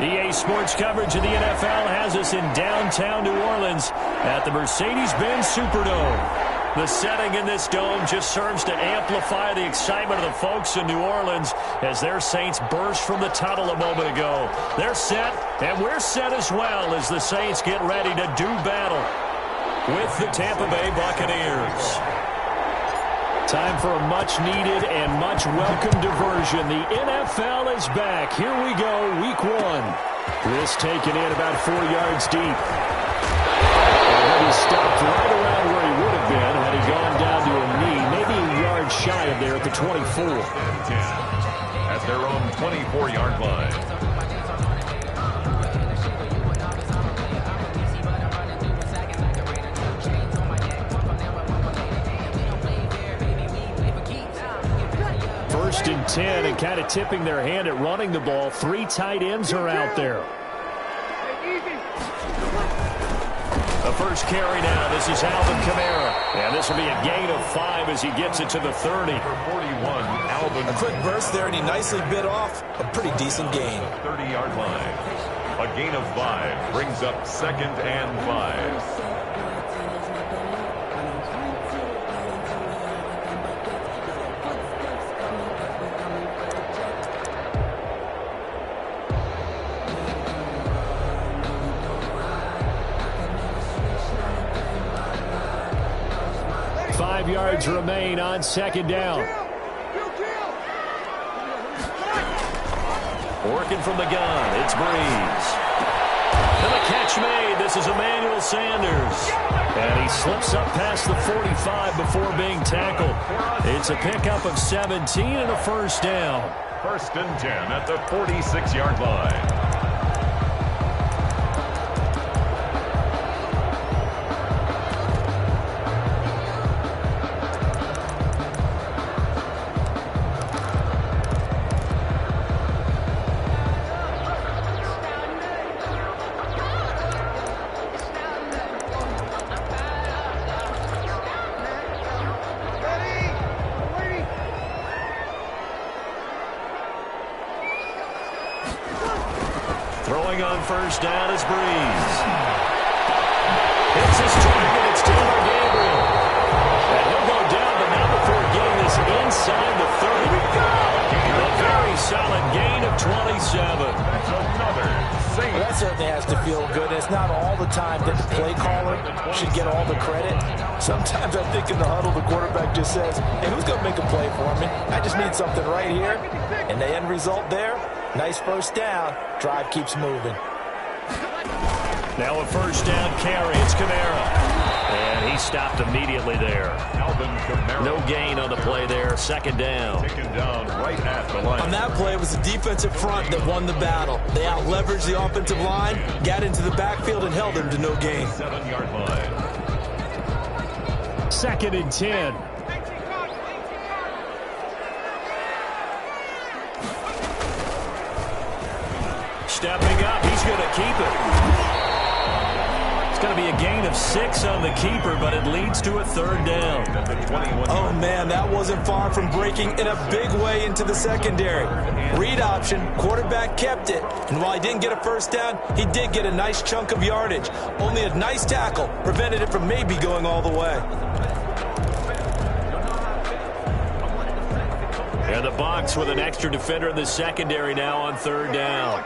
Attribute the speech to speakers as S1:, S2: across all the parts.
S1: EA Sports coverage of the NFL has us in downtown New Orleans at the Mercedes-Benz Superdome. The setting in this dome just serves to amplify the excitement of the folks in New Orleans as their Saints burst from the tunnel a moment ago. They're set, and we're set as well as the Saints get ready to do battle with the Tampa Bay Buccaneers. Time for a much-needed and much-welcome diversion. The NFL is back. Here we go, Week 1. This taken in about 4 yards deep. And he stopped right around where he would have been had he gone down to a knee, maybe a yard shy of there at the 24.
S2: At their own 24-yard line.
S1: First and 10, and kind of tipping their hand at running the ball. 3 tight ends are out there. The first carry now. This is Alvin Kamara. And this will be a gain of 5 as he gets it to the 30.
S2: Number 41, Alvin.
S3: A quick burst there, and he nicely bit off a pretty decent gain.
S2: 30-yard line. A gain of 5 brings up 2nd and 5.
S1: Yards remain on 2nd down. Working from the gun, it's Breeze. And the catch made. This is Emmanuel Sanders. And he slips up past the 45 before being tackled. It's a pickup of 17 and a first down.
S2: 1st and 10 at the 46-yard line.
S1: On first down is Breeze. Hits his target. It's Taylor Gabriel. And he'll go down, but not before getting this inside the 30. A very solid gain of 27.
S2: That's another save.
S3: Well, that certainly has to feel good. It's not all the time that the play caller should get all the credit. Sometimes I think in the huddle, the quarterback just says, hey, who's going to make a play for me? I just need something right here. And the end result there, nice first down. Drive keeps moving.
S1: Now a first down carry. It's Kamara. And he stopped immediately there.
S2: Alvin Kamara.
S1: No gain on the play there. 2nd down.
S2: Taken down right at the line.
S3: On that play, it was the defensive front that won the battle. They out-leveraged the offensive line, got into the backfield, and held them to no gain.
S2: 7-yard line.
S1: 2nd and 10. Stepping up, he's going to keep it. It's going to be a gain of 6 on the keeper, but it leads to a 3rd down.
S3: Oh, man, that wasn't far from breaking in a big way into the secondary. Read option, quarterback kept it, and while he didn't get a first down, he did get a nice chunk of yardage. Only a nice tackle prevented it from maybe going all the way.
S1: And the box with an extra defender in the secondary now on 3rd down.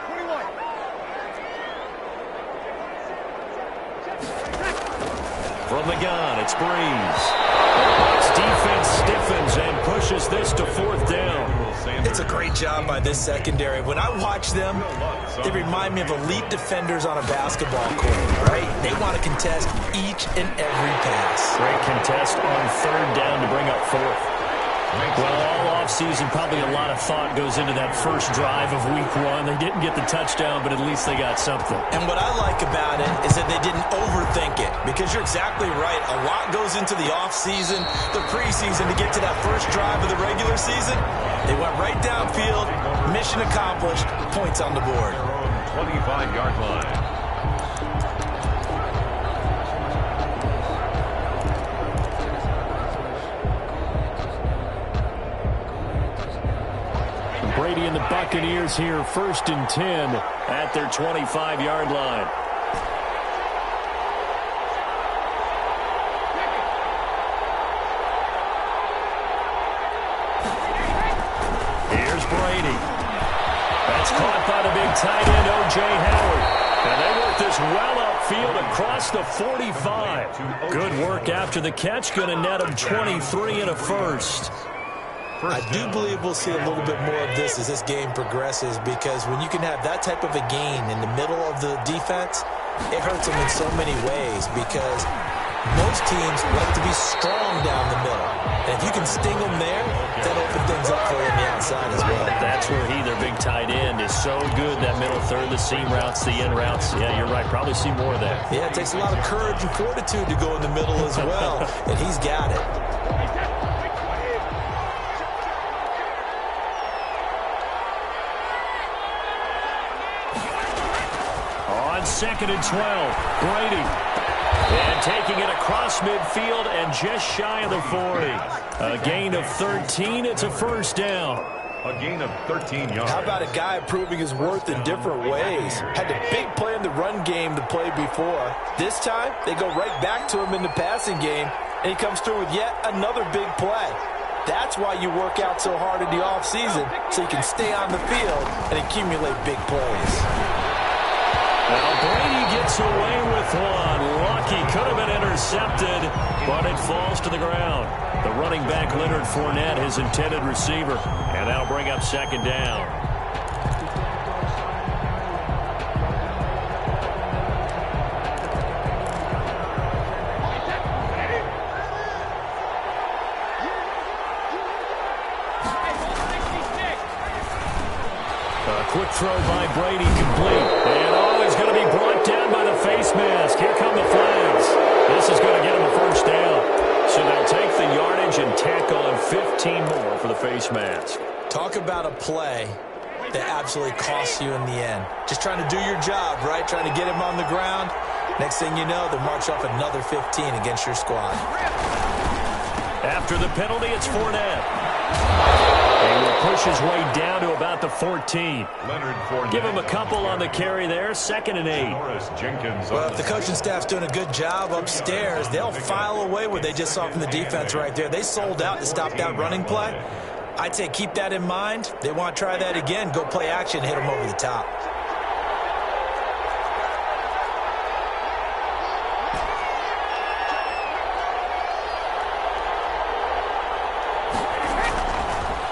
S1: From the gun, it's Breeze. The Bucs defense stiffens and pushes this to 4th down.
S3: It's a great job by this secondary. When I watch them, they remind me of elite defenders on a basketball court, right? They want to contest each and every pass.
S1: Great contest on 3rd down to bring up 4th. Well, all offseason, probably a lot of thought goes into that first drive of Week 1. They didn't get the touchdown, but at least they got something.
S3: And what I like about it is that they didn't overthink it, because you're exactly right. A lot goes into the offseason, the preseason, to get to that first drive of the regular season. They went right downfield, mission accomplished, points on the board.
S2: 25-yard line.
S1: Brady and the Buccaneers here, 1st and 10 at their 25-yard line. Here's Brady. That's caught by the big tight end, O.J. Howard. And they work this well upfield across the 45. Good work after the catch. Going to net them 23 and a first.
S3: I do believe we'll see a little bit more of this as this game progresses, because when you can have that type of a gain in the middle of the defense, it hurts them in so many ways, because most teams like to be strong down the middle. And if you can sting them there, that'll open things up for you on the outside as well.
S1: That's where their big tight end, is so good, that middle third, the seam routes, the in routes. Yeah, you're right. Probably see more of that.
S3: Yeah, it takes a lot of courage and fortitude to go in the middle as well, and he's got it.
S1: On 2nd and 12, Brady. And taking it across midfield and just shy of the 40. A gain of 13. It's a first down.
S2: A gain of 13 yards.
S3: How about a guy proving his worth in different ways? Had a big play in the run game to play before. This time, they go right back to him in the passing game, and he comes through with yet another big play. That's why you work out so hard in the offseason, so you can stay on the field and accumulate big plays.
S1: Well, Brady gets away with one. Lucky, could have been intercepted, but it falls to the ground. The running back, Leonard Fournette, his intended receiver, and that'll bring up 2nd down. A quick throw by Brady, complete. And he's going to be brought down by the face mask. Here come the flags. This is going to get him a first down. So they'll take the yardage and tackle him 15 more for the face mask.
S3: Talk about a play that absolutely costs you in the end. Just trying to do your job, right? Trying to get him on the ground. Next thing you know, they march off another 15 against your squad.
S1: After the penalty, it's Fournette. He will push his way down to about the 14.
S2: Leonard Fournette.
S1: Give him a couple on the carry there. 2nd and 8.
S3: Well, if the coaching staff's doing a good job upstairs, they'll file away what they just saw from the defense right there. They sold out to stop that running play. I'd say keep that in mind. They want to try that again. Go play action, hit them over the top.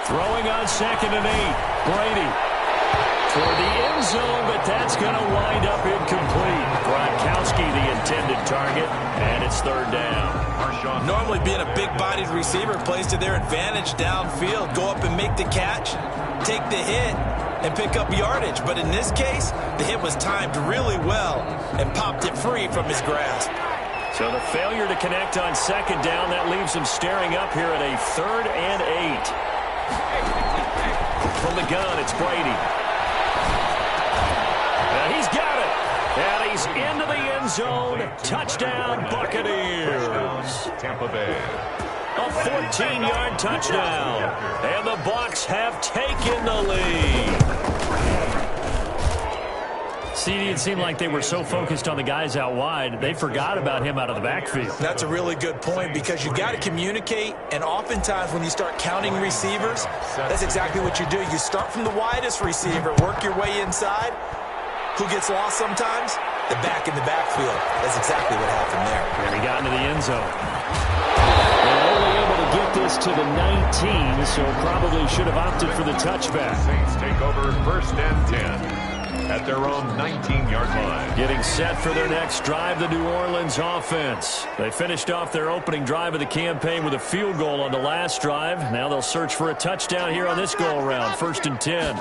S1: Throwing on 2nd and 8. Brady toward the end zone, but that's going to wind up incomplete. Gronkowski, the intended target, and it's 3rd down.
S3: Normally being a big-bodied receiver plays to their advantage downfield. Go up and make the catch, take the hit, and pick up yardage. But in this case, the hit was timed really well and popped it free from his grasp.
S1: So the failure to connect on 2nd down, that leaves him staring up here at a 3rd and 8. From the gun, it's Brady. And he's got it. And he's into the end zone. Touchdown, Buccaneers.
S2: Tampa Bay.
S1: A 14-yard touchdown. And the Bucs have taken the lead. CD, it seemed like they were so focused on the guys out wide, they forgot about him out of the backfield.
S3: That's a really good point, because you got to communicate, and oftentimes when you start counting receivers, that's exactly what you do. You start from the widest receiver, work your way inside. Who gets lost sometimes? The back in the backfield. That's exactly what happened there.
S1: And he got into the end zone. And only able to get this to the 19, so probably should have opted for the touchback.
S2: Saints take over 1st and 10. At their own 19-yard line.
S1: Getting set for their next drive, the New Orleans offense. They finished off their opening drive of the campaign with a field goal on the last drive. Now they'll search for a touchdown here on this go-around, 1st and 10.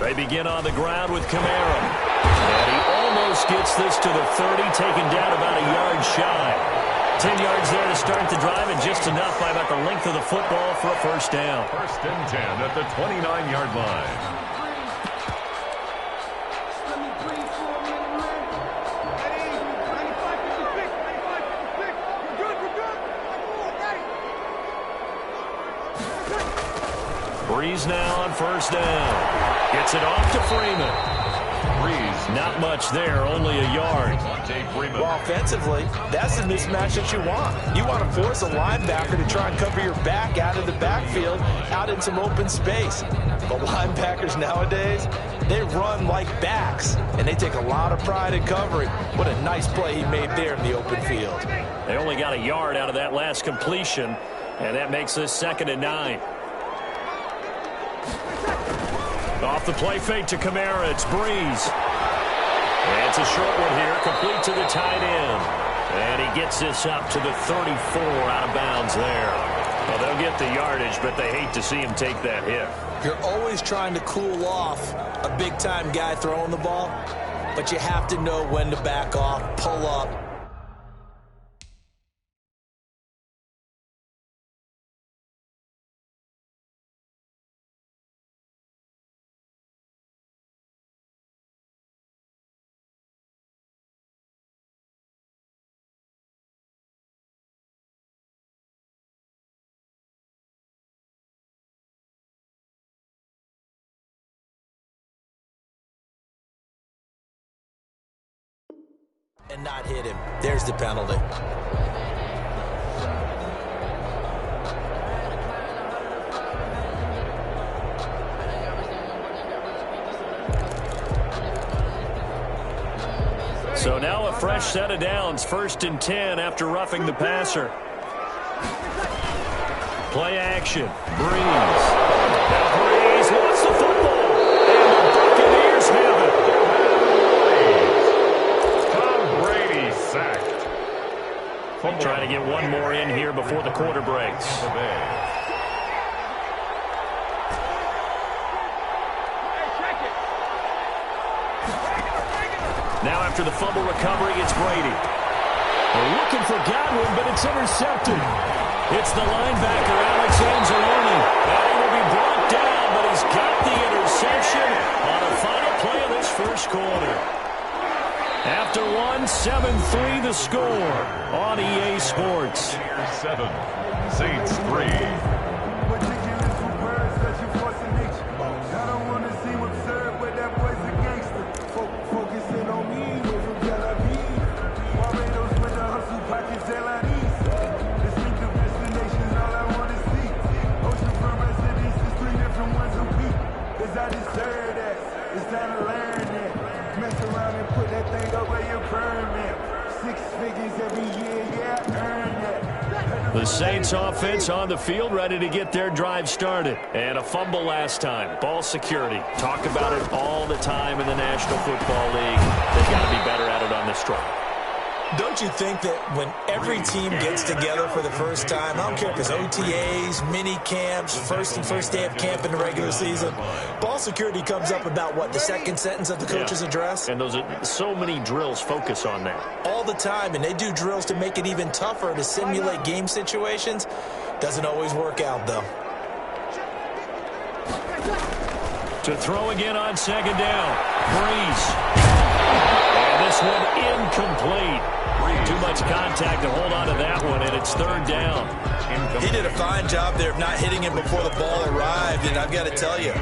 S1: They begin on the ground with Kamara. And he almost gets this to the 30, taken down about a yard shy. 10 yards there to start the drive, and just enough by about the length of the football for a first down.
S2: 1st and 10 at the 29-yard line.
S1: Breeze now on first down. Gets it off to Freeman. Breeze, not much there, only a yard.
S3: Well, offensively, that's the mismatch that you want. You want to force a linebacker to try and cover your back out of the backfield, out in some open space. But linebackers nowadays, they run like backs, and they take a lot of pride in covering. What a nice play he made there in the open field.
S1: They only got a yard out of that last completion, and that makes this 2nd and 9. Off the play fake to Kamara, it's Breeze. And it's a short one here, complete to the tight end. And he gets this up to the 34 out of bounds there. Well, they'll get the yardage, but they hate to see him take that hit.
S3: You're always trying to cool off a big-time guy throwing the ball, but you have to know when to back off, pull up. And not hit him. There's the penalty.
S1: So now a fresh set of downs, 1st and 10 after roughing the passer. Play action. Breeze. Now Breeze wants the football. And the Buccaneers have it. Trying to get one more in here before the quarter breaks. Now after the fumble recovery, it's Brady. They're looking for Godwin, but it's intercepted. It's the linebacker, Alex Anzalone. And he will be brought down, but he's got the interception on the final play of this first quarter. After 1, 7-3 the score on EA Sports.
S2: 7, Saints 3.
S1: The Saints offense on the field, ready to get their drive started. And a fumble last time. Ball security. Talk about it all the time in the National Football League. They've got to be better at it on this drive.
S3: Don't you think that when every team gets together for the first time, I don't care if it's OTAs, mini camps, first day of camp in the regular season, ball security comes up about, what, the second sentence of the coach's address?
S1: And those are so many drills focus on that.
S3: All the time, and they do drills to make it even tougher to simulate game situations. Doesn't always work out, though.
S1: To throw again on 2nd down. Breeze. And this one incomplete. Too much contact to hold on to that one, and it's 3rd down.
S3: He did a fine job there of not hitting him before the ball arrived, and I've got to tell you,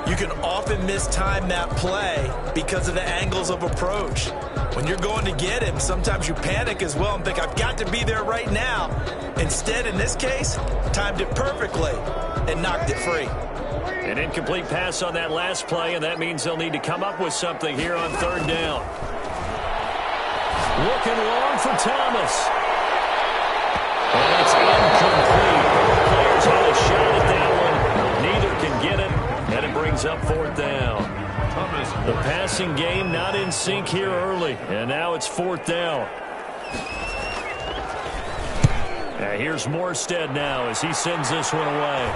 S3: you can often mistime that play because of the angles of approach. When you're going to get him, sometimes you panic as well and think, I've got to be there right now. Instead, in this case, timed it perfectly and knocked it free.
S1: An incomplete pass on that last play, and that means they'll need to come up with something here on 3rd down. Looking long for Thomas. And it's incomplete. Players had a shot at that one. Neither can get it, and it brings up 4th down. The passing game not in sync here early, and now it's 4th down. Now here's Morstead now as he sends this one away.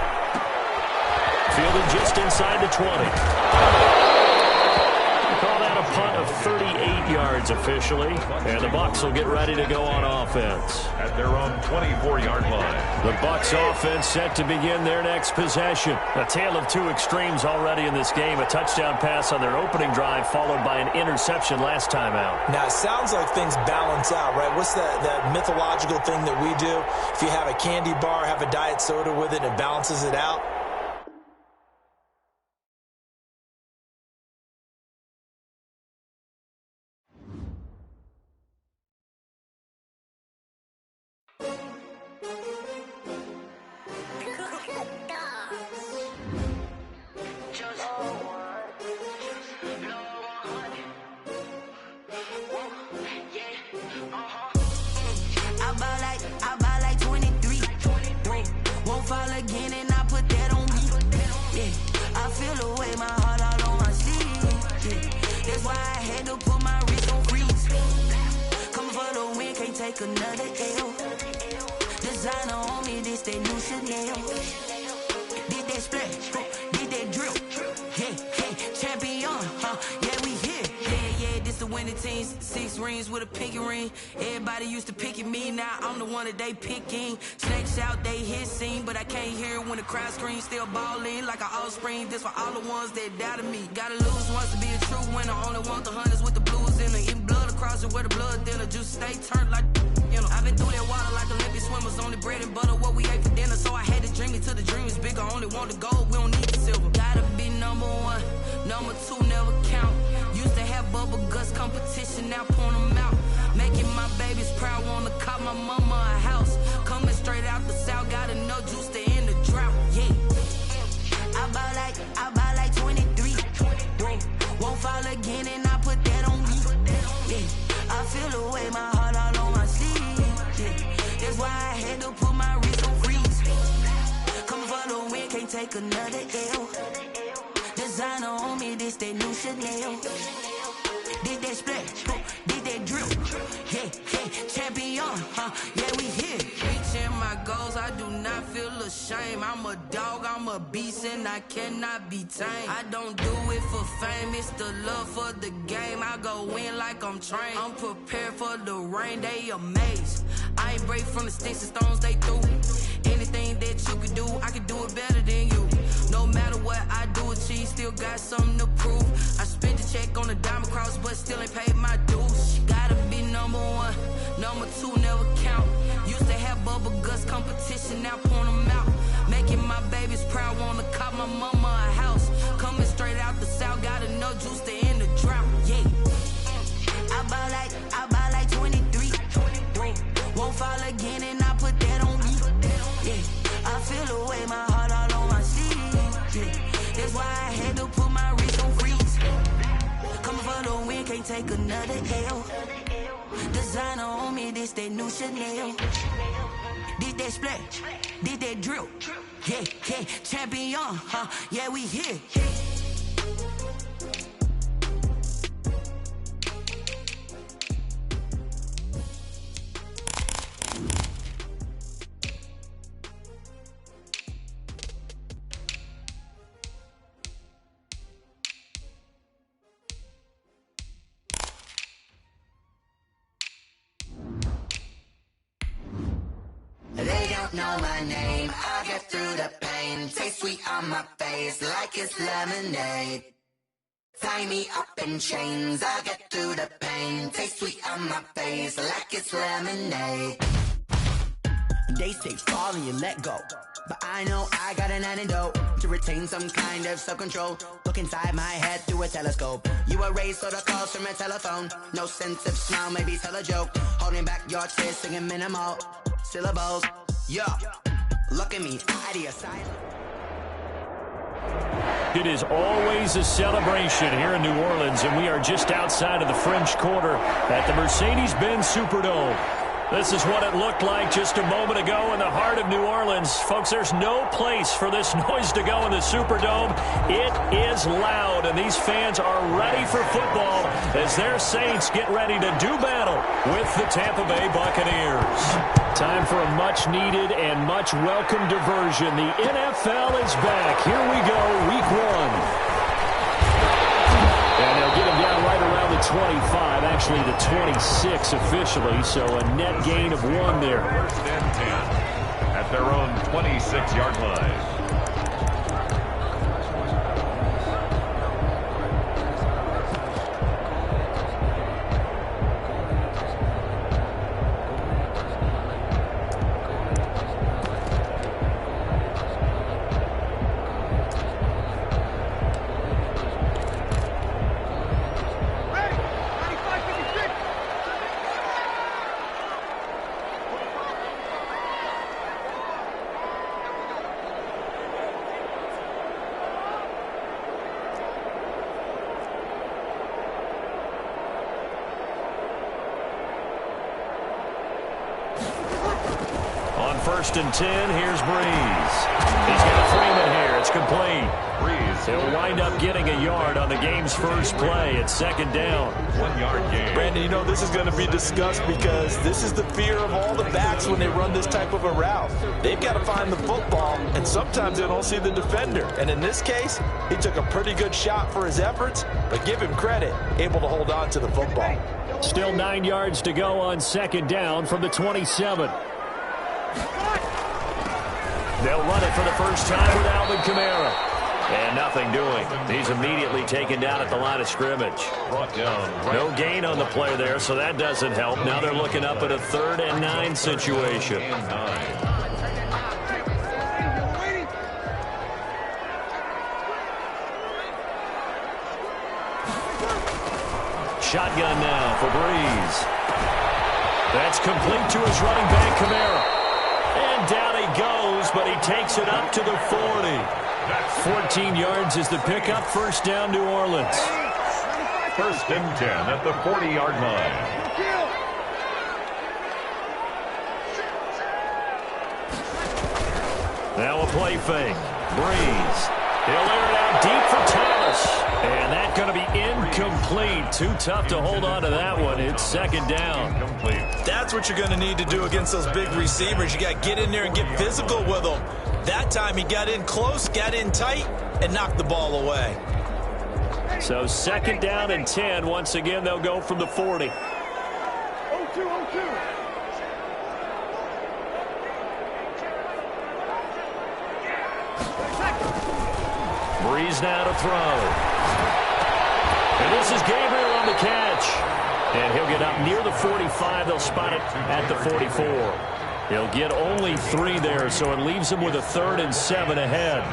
S1: Fielded just inside the 20. Call that a punt of 38 yards officially, and the Bucs will get ready to go on offense.
S2: At their own 24-yard line.
S1: The Bucs offense set to begin their next possession. A tale of two extremes already in this game. A touchdown pass on their opening drive followed by an interception last time out.
S3: Now, it sounds like things balance out, right? What's that mythological thing that we do? If you have a candy bar, have a diet soda with it, it balances it out.
S4: take another L. Designer on me, this that new Chanel. Did that splash, did that drip. Yeah, champion, yeah, we here. Yeah, this the winning teams. 6 rings with a pinky ring. Everybody used to picking me, now I'm the one that they picking. Snakes out, they hit scene, but I can't hear when the crowd screams. Still ballin' like an offspring. This for all the ones that doubted me. Gotta lose once to be a true winner. Only want the hunters with the blues in it. Eating blood across it where the blood dinner. Juice stay turned like, you know. I've been through that water like Olympic swimmers. Only bread and butter, what we ate for dinner. So I had to dream it till the dream is bigger. Only want the gold, we don't need the silver. Gotta be number 1, number 2 never count. Used to have bubble guts competition, now point them out. Making my babies proud, wanna cop my mama a house. Coming straight out the south, got enough juice to end the drought. Yeah, I buy like 23. Whoa, won't fall again, and I put that on me. Yeah, I feel the way, my heart all on my sleeve. Yeah, that's why I had to put my wrist on freeze. Coming for the win, can't take another L. Designer on me, this that new Chanel. Did that splash, did that drip. Yeah, champion, yeah, we here. Reaching my goals, I do not feel ashamed. I'm a dog, I'm a beast, and I cannot be tamed. I don't do it for fame, it's the love for the game. I go in like I'm trained. I'm prepared for the rain, they amazed. I ain't break from the sticks and stones they threw. Anything that you could do, I could do it better than you. No matter what I do, achieve, still got something to prove. I spent the check on the diamond cross, but still ain't paid my dues. Gotta be number 1, number 2 never count. Used to have bubble guts competition, now point them out. Making my babies proud, wanna cop my mama a house. Coming straight out the south, got enough juice to end the drought. Yeah, I buy like 23. Whoa, won't fall again, and I put that on me. Yeah, I feel the way, my heart all on my sleeve. Yeah, that's why I had to put my wrist on freeze. Coming for the win, can't take another L. Designer on me, this that new Chanel. Did that splash, did that drip. Yeah, champion, yeah, we here.
S5: They don't know my name, I get through the pain. Taste sweet on my face like it's lemonade. Tie me up in chains, I get through the pain. Taste sweet on my face like it's lemonade.
S6: They say fall and you let go, but I know I got an antidote to retain some kind of self-control. Look inside my head through a telescope. You erase all the calls from a telephone. No sense of smile, maybe tell a joke. Holding back your tears, singing minimal syllables. Yeah, look at me, idea silent.
S1: It is always a celebration here in New Orleans, and we are just outside of the French Quarter at the Mercedes-Benz Superdome. This is what it looked like just a moment ago in the heart of New Orleans. Folks, there's no place for this noise to go in the Superdome. It is loud, and these fans are ready for football as their Saints get ready to do battle with the Tampa Bay Buccaneers. Time for a much-needed and much-welcome diversion. The NFL is back. Here we go, Week 1. And they'll get him down right around the 25, actually the 26 officially, so a net gain of 1 there.
S2: First and 10 at their own 26-yard line.
S1: 1st and 10. Here's Breeze. He's got Freeman here. It's complete.
S2: Breeze.
S1: He'll wind up getting a yard on the game's first play. It's 2nd down.
S2: 1 yard gain.
S3: Brandon, you know this is going to be discussed because this is the fear of all the backs when they run this type of a route. They've got to find the football, and sometimes they don't see the defender. And in this case, he took a pretty good shot for his efforts, but give him credit, able to hold on to the football.
S1: Still 9 yards to go on 2nd down from the 27. They'll run it for the first time with Alvin Kamara. And nothing doing. He's immediately taken down at the line of scrimmage.
S2: Brought down.
S1: No gain on the play there, so that doesn't help. Now they're looking up at a 3rd and 9 situation.
S2: And 9.
S1: Shotgun now for Breeze. That's complete to his running back, Kamara. And down he goes, but he takes it up to the 40. 14 yards is the pickup. 1st down, New Orleans.
S2: 1st and 10 at the 40-yard line.
S1: Now a play fake. Breeze. He'll air it out deep for Thomas. And that's going to be incomplete. Too tough to hold on to that one. It's 2nd down.
S2: Complete.
S3: That's what you're going to need to do against those big receivers. You got to get in there and get physical with them. That time he got in close, got in tight, and knocked the ball away.
S1: So 2nd down and 10. Once again, they'll go from the 40.
S7: 0-2.
S1: Breeze now to throw. And this is Gabriel on the catch. And he'll get up near the 45. They'll spot it at the 44. He'll get only 3 there, so it leaves him with a 3rd and 7 ahead.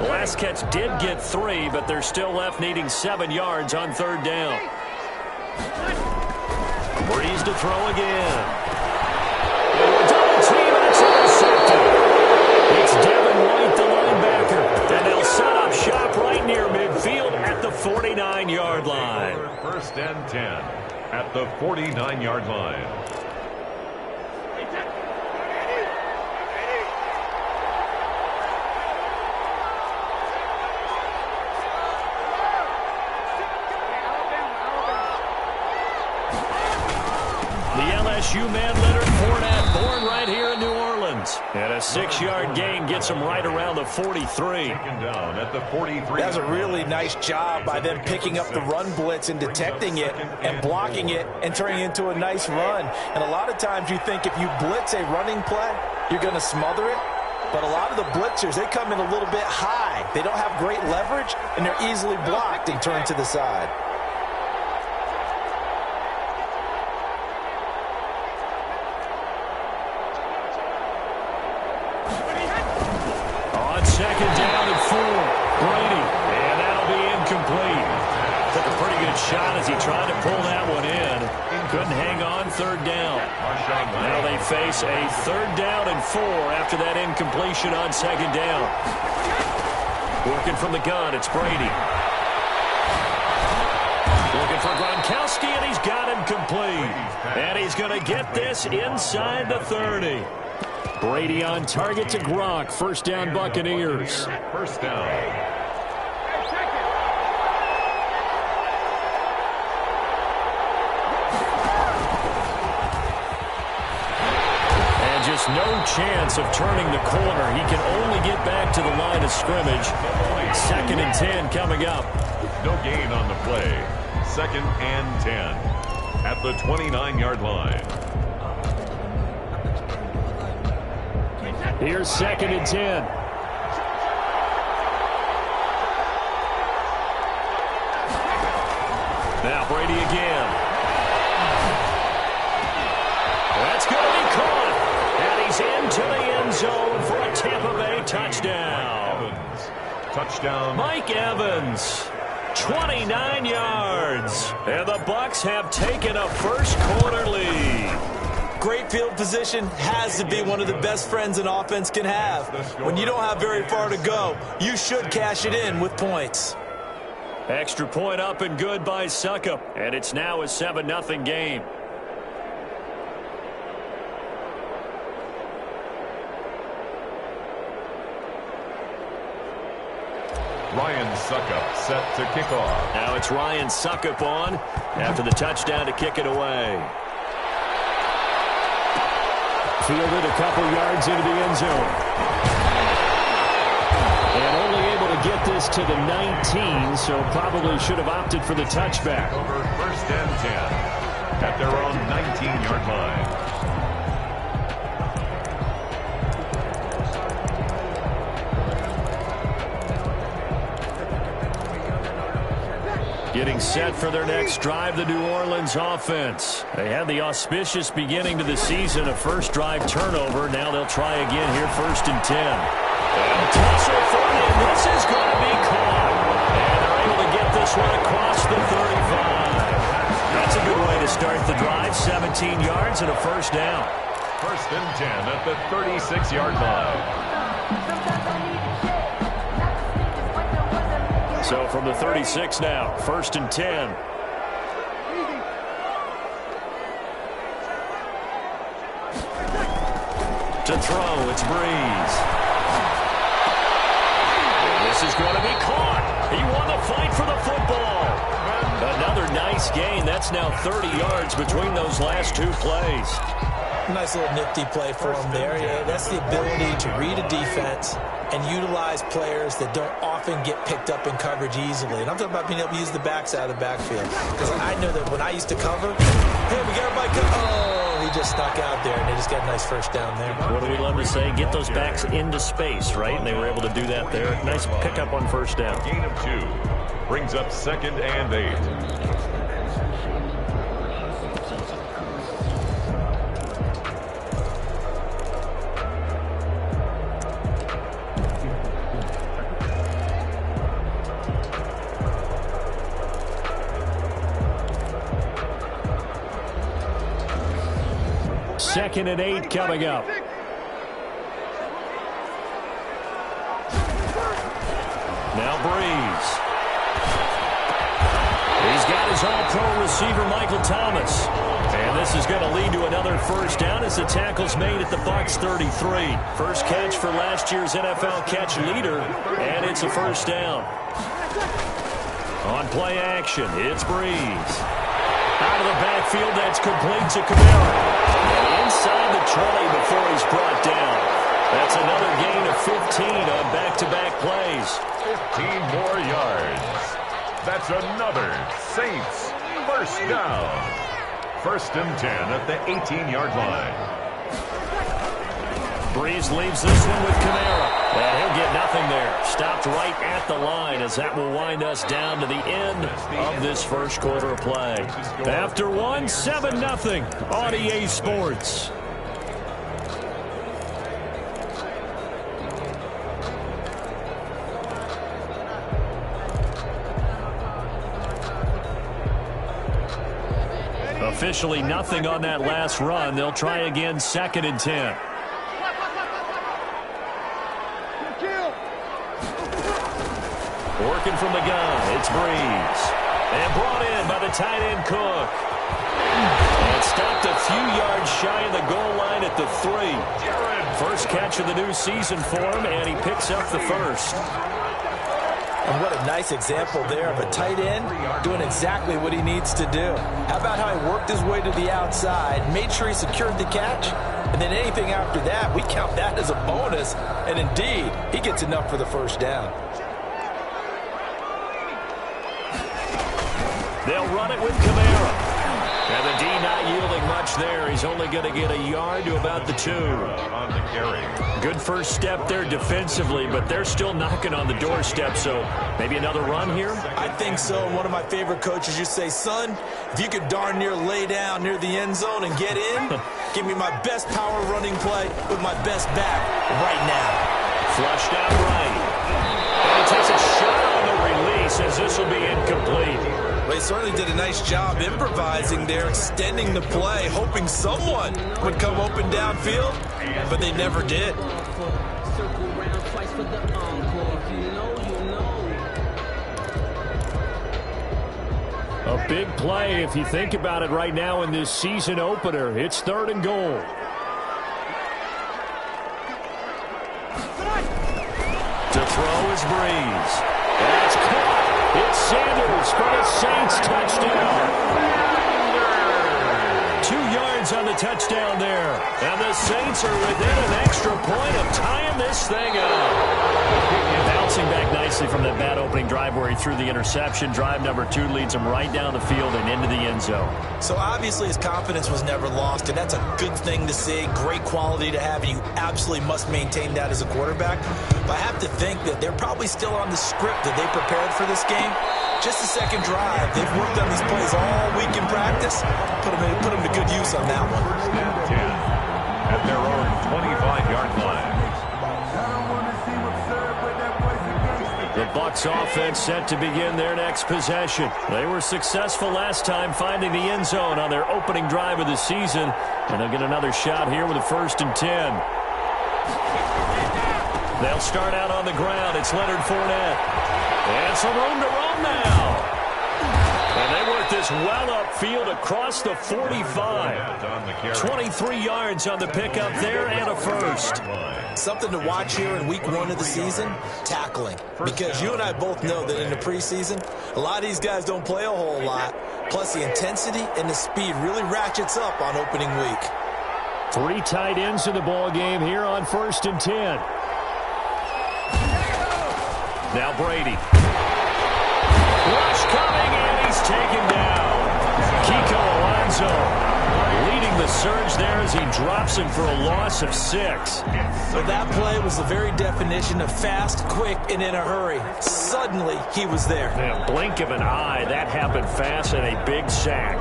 S1: Last catch did get 3, but they're still left needing 7 yards on 3rd down. Breeze to throw again. Double team, and it's intercepted. It's Devin White, the linebacker. And they'll set up shop right near midfield at the 49-yard line.
S2: 1st and 10 at the 49-yard line.
S1: LSU man Leonard Fournette, born right here in New Orleans. And a 6-yard gain gets him right around the 43.
S2: Down at the 43.
S3: That's a really nice job by them picking up the run blitz and detecting it and blocking it and turning it into a nice run. And a lot of times you think if you blitz a running play, you're going to smother it. But a lot of the blitzers, they come in a little bit high. They don't have great leverage, and they're easily blocked and turned to the side.
S1: On 2nd down and 4, Brady. And that'll be incomplete. Took a pretty good shot as he tried to pull that one in. Couldn't hang on 3rd down. Now they face a 3rd down and 4 after that incompletion on 2nd down. Working from the gun, it's Brady. Looking for Gronkowski, and he's got him complete. And he's going to get this inside the 30. Brady on target to Gronk. 1st down, Buccaneers.
S2: 1st down.
S1: Just no chance of turning the corner. He can only get back to the line of scrimmage. 2nd and 10 coming up.
S2: No gain on the play. 2nd and 10 at the 29-yard line.
S1: Here's 2nd and 10. Now Brady again. That's going to be caught. And he's into the end zone for a Tampa Bay touchdown.
S2: Evans. Touchdown.
S1: Mike Evans 29 yards. And the Bucs have taken a first-quarter lead.
S3: Great field position has to be one of the best friends an offense can have. When you don't have very far to go, you should cash it in with points.
S1: Extra point up and good by Suckup. And it's now a 7-0 game.
S2: Ryan Suckup set to kick off.
S1: Now it's Ryan Suckup on after the touchdown to kick it away. Fielded a couple yards into the end zone. And only able to get this to the 19, so probably should have opted for the touchback.
S2: Over 1st and 10 at their own 19-yard line.
S1: Getting set for their next drive, the New Orleans offense. They had the auspicious beginning to the season, a first drive turnover. Now they'll try again here, 1st and 10. And tussle for it, and this is going to be caught. And they're able to get this one across the 35. That's a good way to start the drive, 17 yards and a first down.
S2: 1st and 10 at the 36-yard line.
S1: So from the 36 now, 1st and 10. To throw, it's Breeze. And this is going to be caught. He won the fight for the football. Another nice gain. That's now 30 yards between those last two plays.
S3: Nice little nifty play for him there. Yeah, that's the ability to read a defense and utilize players that don't often get picked up in coverage easily. And I'm talking about being able to use the backs out of the backfield. Because I know that when I used to cover, hey, we got everybody covered. Oh, he just snuck out there, and they just got a nice first down there.
S1: What do we love to say? Get those backs into space, right? And they were able to do that there. Nice pickup on first down.
S2: Gain of 2 brings up 2nd and 8.
S1: Second and 8 coming up. Now Breeze. He's got his all-pro receiver, Michael Thomas. And this is going to lead to another first down as the tackle's made at the Bucs 33. First catch for last year's NFL catch leader, and it's a first down. On play action, it's Breeze. Out of the backfield, that's complete to Kamara. And inside the 20 before he's brought down. That's another gain of 15 on back-to-back plays.
S2: 15 more yards. That's another Saints first down. 1st and 10 at the 18-yard line.
S1: Breeze leaves this one with Kamara. And he'll get nothing there. Stopped right at the line as that will wind us down to the end of this first quarter of play. After one, 7-0 on EA Sports. Officially nothing on that last run. They'll try again, 2nd and 10. Working from the gun, it's Breeze. And brought in by the tight end Cook. And stopped a few yards shy of the goal line at the 3. First catch of the new season for him, and he picks up the first.
S3: And what a nice example there of a tight end doing exactly what he needs to do. How about how he worked his way to the outside, made sure he secured the catch, and then anything after that, we count that as a bonus. And indeed, he gets enough for the first down.
S1: They'll run it with Kamara. And the D not yielding much there. He's only going to get a yard to about the 2.
S2: On the carry.
S1: Good first step there defensively, but they're still knocking on the doorstep, so maybe another run here?
S3: I think so. One of my favorite coaches used to say, son, if you could darn near lay down near the end zone and get in, give me my best power running play with my best back right now.
S1: Flushed out right. And he takes a shot on the release, as this will be incomplete.
S3: They certainly did a nice job improvising there, extending the play, hoping someone would come open downfield, but they never did.
S1: A big play if you think about it right now in this season opener. It's 3rd and goal. To throw is Breeze. That's caught. It's Sanders for the Saints touchdown. 2 yards on the touchdown there. And the Saints are within an extra point of tying this thing up. Bouncing back nicely from that bad opening drive where he threw the interception. Drive number 2 leads him right down the field and into the end zone.
S3: So obviously his confidence was never lost, and that's a good thing to see. Great quality to have, and you absolutely must maintain that as a quarterback. But I have to think that they're probably still on the script that they prepared for this game. Just the second drive. They've worked on these plays all week in practice. Put them to good use on that one.
S2: 10 at their own 25-yard line.
S1: The Bucs offense set to begin their next possession. They were successful last time finding the end zone on their opening drive of the season, and they'll get another shot here with a 1st and 10. They'll start out on the ground. It's Leonard Fournette. And some room to roam now. And they work this well upfield across the 45. 23 yards on the pickup there and a 1st.
S3: Something to watch here in week 1 of the season, tackling. Because you and I both know that in the preseason, a lot of these guys don't play a whole lot. Plus the intensity and the speed really ratchets up on opening week.
S1: 3 tight ends in the ball game here on 1st and 10. Now Brady. Rush coming, and he's taken down. Kiko Alonso leading the surge there as he drops him for a loss of 6.
S3: So that play was the very definition of fast, quick, and in a hurry. Suddenly, he was there.
S1: In a blink of an eye, that happened fast and a big sack.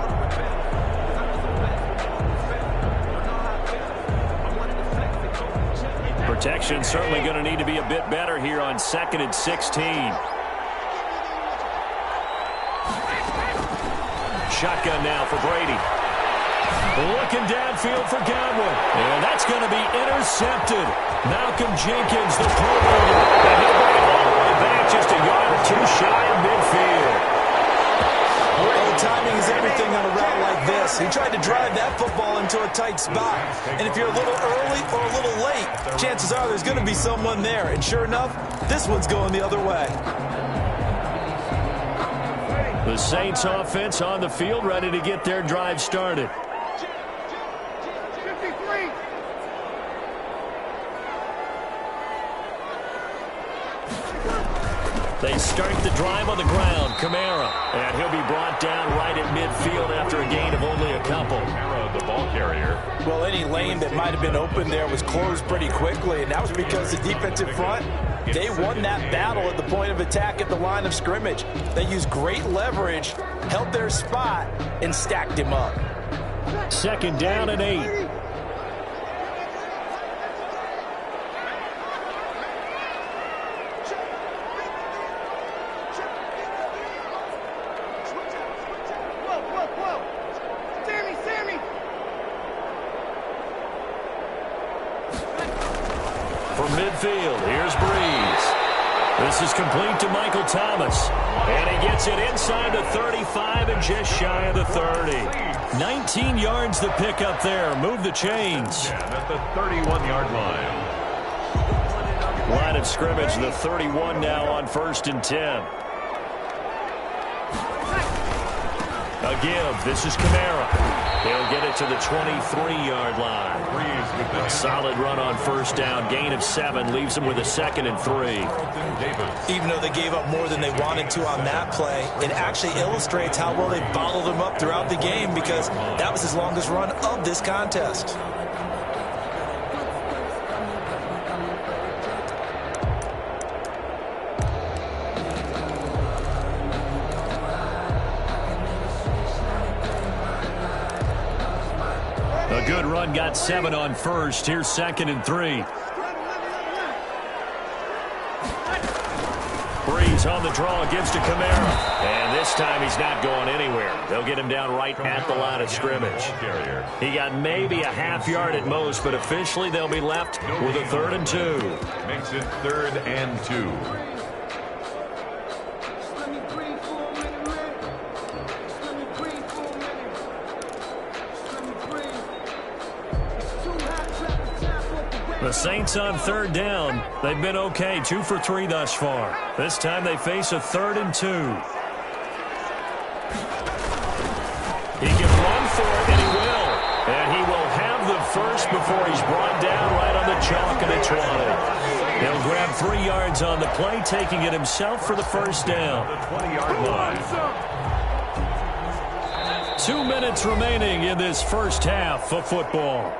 S1: Protection certainly going to need to be a bit better here on 2nd and 16. Shotgun now for Brady. Looking downfield for Godwin. And that's going to be intercepted. Malcolm Jenkins, the Pro Bowler. And he'll bring it all the way back just a yard or 2 shy of midfield.
S3: Well, timing is everything on a route like this. He tried to drive that football into a tight spot. And if you're a little early or a little late, chances are there's going to be someone there. And sure enough, this one's going the other way.
S1: The Saints offense on the field, ready to get their drive started.
S7: 53.
S1: They start the drive on the ground. Kamara. And he'll be brought down right at midfield after a gain of only a couple.
S2: Kamara, the ball carrier.
S3: Well, any lane that might have been open there was closed pretty quickly, and that was because the defensive front, they won that battle at the point of attack at the line of scrimmage. They used great leverage, held their spot, and stacked him up.
S1: 2nd down and 8. From midfield, here's Breeze. This is complete to Michael Thomas. And he gets it inside the 35 and just shy of the 30. 19 yards to pick up there. Move the chains.
S2: At the 31-yard line.
S1: Line of scrimmage, the 31 now on 1st and 10. A give. This is Kamara. He'll get it to the 23-yard line. A solid run on 1st down. Gain of 7 leaves them with a 2nd and 3.
S3: Even though they gave up more than they wanted to on that play, it actually illustrates how well they bottled them up throughout the game, because that was his longest run of this contest.
S1: A good run, got 7 on 1st. Here's 2nd and 3. Three's on the draw, gives to Kamara. And this time he's not going anywhere. They'll get him down right at the line of scrimmage. He got maybe a half yard at most, but officially they'll be left with a 3rd and 2.
S2: Makes it 3rd and 2.
S1: The Saints on 3rd down. They've been okay, 2 for 3 thus far. This time they face a 3rd and 2. He can run for it, and he will. And he will have the first before he's brought down right on the chalk at the 20. He'll grab 3 yards on the play, taking it himself for the first down.
S2: The 20-yard line.
S1: 2 minutes remaining in this first half of football.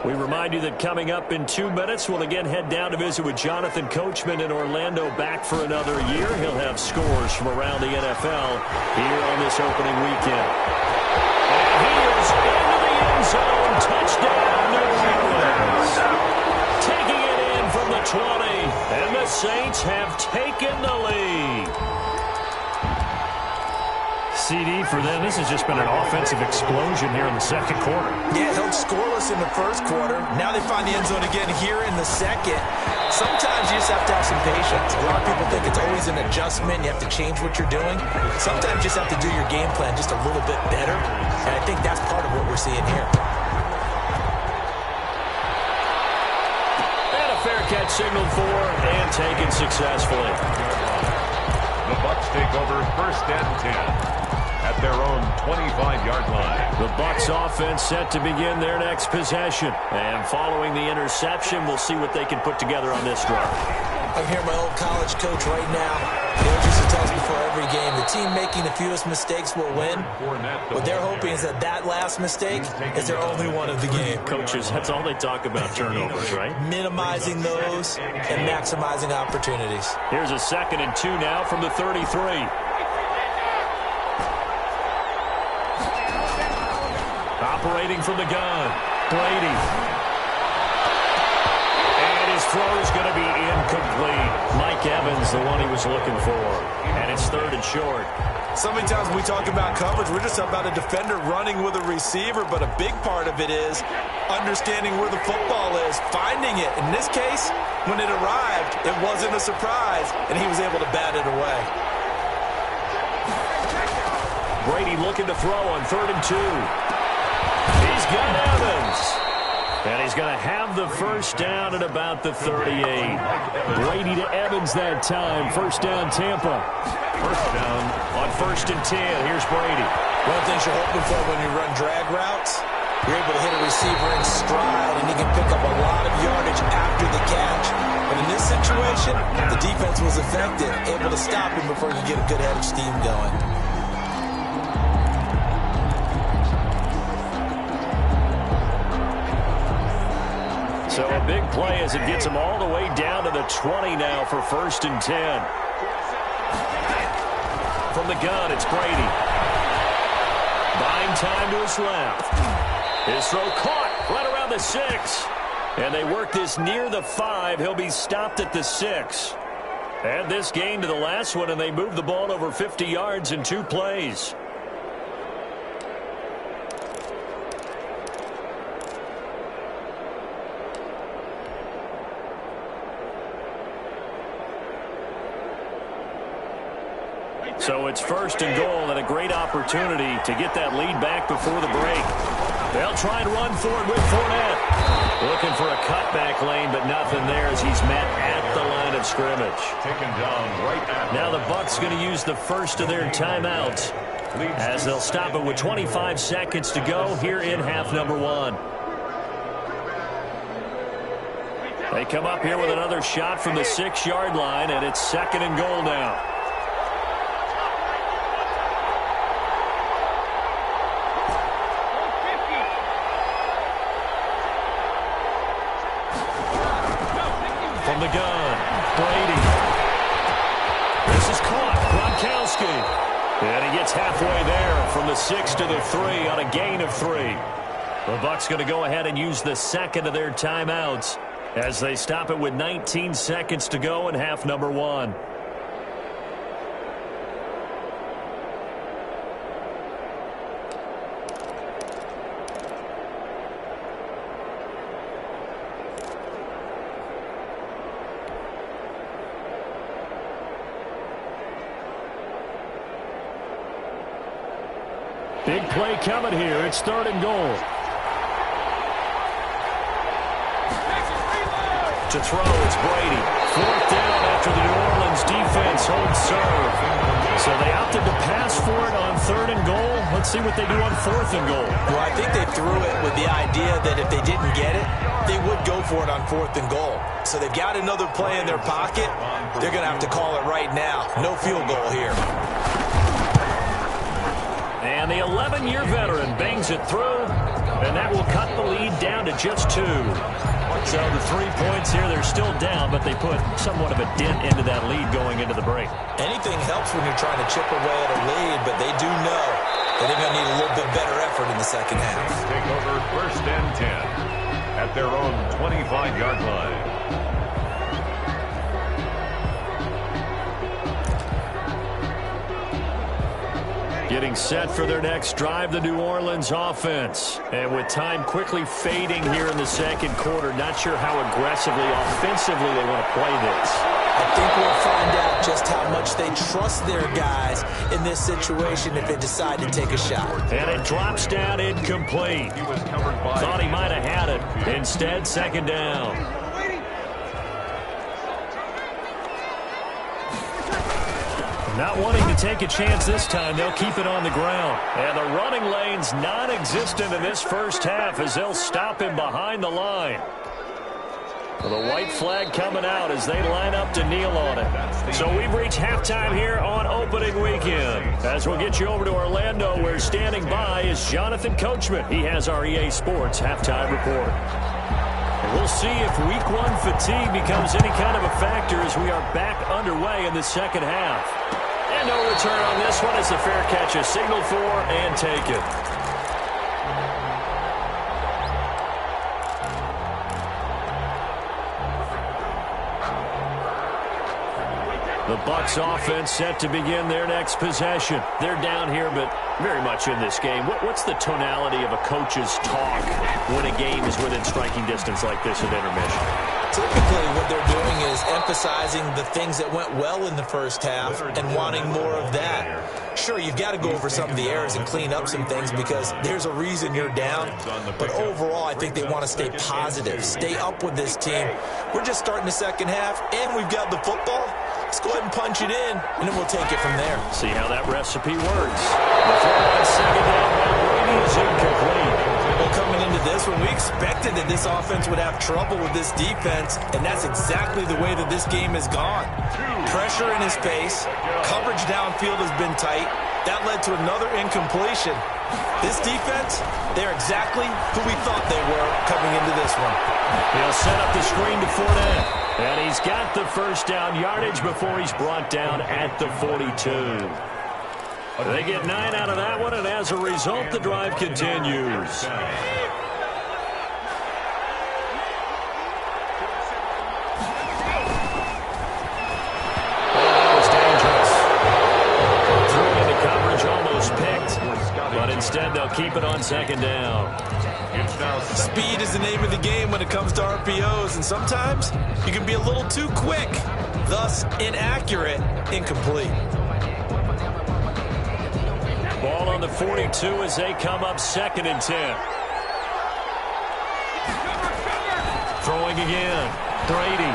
S1: We remind you that coming up in 2 minutes, we'll again head down to visit with Jonathan Coachman in Orlando, back for another year. He'll have scores from around the NFL here on this opening weekend. And he is into the end zone. Touchdown, New Orleans. Taking it in from the 20, and the Saints have taken the lead. CD for them. This has just been an offensive explosion here in the second quarter.
S3: Yeah, held scoreless in the first quarter. Now they find the end zone again here in the second. Sometimes you just have to have some patience. A lot of people think it's always an adjustment. You have to change what you're doing. Sometimes you just have to do your game plan just a little bit better. And I think that's part of what we're seeing here.
S1: And a fair catch signaled for and taken successfully.
S2: The Bucs take over 1st and 10. At their own 25-yard line.
S1: The Bucs offense set to begin their next possession. And following the interception, we'll see what they can put together on this drive.
S3: I'm here, my old college coach right now. Coach used to tell us before every game, the team making the fewest mistakes will win. What they're hoping is that that last mistake is their only one of the game.
S1: Coaches, that's all they talk about, turnovers, right?
S3: Minimizing those and maximizing opportunities.
S1: Here's a 2nd and 2 now from the 33. Operating from the gun, Brady. And his throw is going to be incomplete. Mike Evans, the one he was looking for. And it's 3rd and short.
S3: So many times when we talk about coverage, we're just about a defender running with a receiver, but a big part of it is understanding where the football is, finding it. In this case, when it arrived, it wasn't a surprise, and he was able to bat it away.
S1: Brady looking to throw on 3rd and 2. He's got Evans. And he's going to have the first down at about the 38. Brady to Evans that time. First down, Tampa.
S2: First down
S1: on 1st and 10. Here's Brady.
S3: One of the things you're hoping for when you run drag routes, you're able to hit a receiver in stride, and he can pick up a lot of yardage after the catch. But in this situation, the defense was effective, able to stop him before he could get a good head of steam going.
S1: So a big play as it gets him all the way down to the 20 now for 1st and 10. From the gun, it's Brady. Buying time to his left. His throw caught right around the 6. And they work this near the 5. He'll be stopped at the 6. Add this game to the last one, and they move the ball over 50 yards in 2 plays. So it's 1st and goal, and a great opportunity to get that lead back before the break. They'll try and run forward with Fournette. Looking for a cutback lane, but nothing there as he's met at the line of scrimmage.
S2: Taken down right at.
S1: Now the Bucs going to use the first of their timeouts as they'll stop it with 25 seconds to go here in half number 1. They come up here with another shot from the 6-yard line, and it's 2nd and goal now. the gun. Brady. This is caught. Gronkowski. And he gets halfway there from the 6 to the 3 on a gain of 3. The Bucs going to go ahead and use the second of their timeouts as they stop it with 19 seconds to go in half number 1. Big play coming here. It's 3rd and goal. To throw, it's Brady. 4th down after the New Orleans defense holds serve. So they opted to pass for it on 3rd and goal. Let's see what they do on 4th and goal.
S3: Well, I think they threw it with the idea that if they didn't get it, they would go for it on 4th and goal. So they've got another play in their pocket. They're going to have to call it right now. No field goal here.
S1: And the 11-year veteran bangs it through, and that will cut the lead down to just 2. So the 3 points here, they're still down, but they put somewhat of a dent into that lead going into the break.
S3: Anything helps when you're trying to chip away at a lead, but they do know that they're going to need a little bit better effort in the second half.
S2: Take over 1st and 10 at their own 25-yard line.
S1: Getting set for their next drive, the New Orleans offense. And with time quickly fading here in the second quarter, not sure how aggressively, offensively they want to play this.
S3: I think we'll find out just how much they trust their guys in this situation if they decide to take a shot.
S1: And it drops down incomplete. Thought he might have had it. Instead, 2nd down. Not wanting to take a chance this time, they'll keep it on the ground. And the running lane's non-existent in this first half as they'll stop him behind the line. Well, the white flag coming out as they line up to kneel on it. So we've reached halftime here on opening weekend. As we'll get you over to Orlando, where standing by is Jonathan Coachman. He has our EA Sports halftime report. And we'll see if week 1 fatigue becomes any kind of a factor as we are back underway in the second half. And no return on this one as the fair catch is signaled for and taken. The Bucs offense set to begin their next possession. They're down here, but very much in this game. What's the tonality of a coach's talk when a game is within striking distance like this at intermission?
S3: Typically, what they're doing is emphasizing the things that went well in the first half and wanting more of that. Sure, you've got to go over some of the errors and clean up some things because there's a reason you're down. But overall, I think they want to stay positive, stay up with this team. We're just starting the second half, and we've got the football. Let's go ahead and punch it in, and then we'll take it from there.
S1: See how that recipe works. The throw on 2nd down by Brady is incomplete.
S3: Well, coming into this one, we expected that this offense would have trouble with this defense, and that's exactly the way that this game has gone. Pressure in his face, coverage downfield has been tight. That led to another incompletion. This defense, they're exactly who we thought they were coming into this one.
S1: He'll set up the screen to Fournette. And he's got the first down yardage before he's brought down at the 42. They get 9 out of that one, and as a result, the drive continues. But instead, they'll keep it on 2nd down.
S3: Speed is the name of the game when it comes to RPOs, and sometimes you can be a little too quick, thus inaccurate, incomplete.
S1: Ball on the 42 as they come up 2nd and 10. Throwing again. Brady.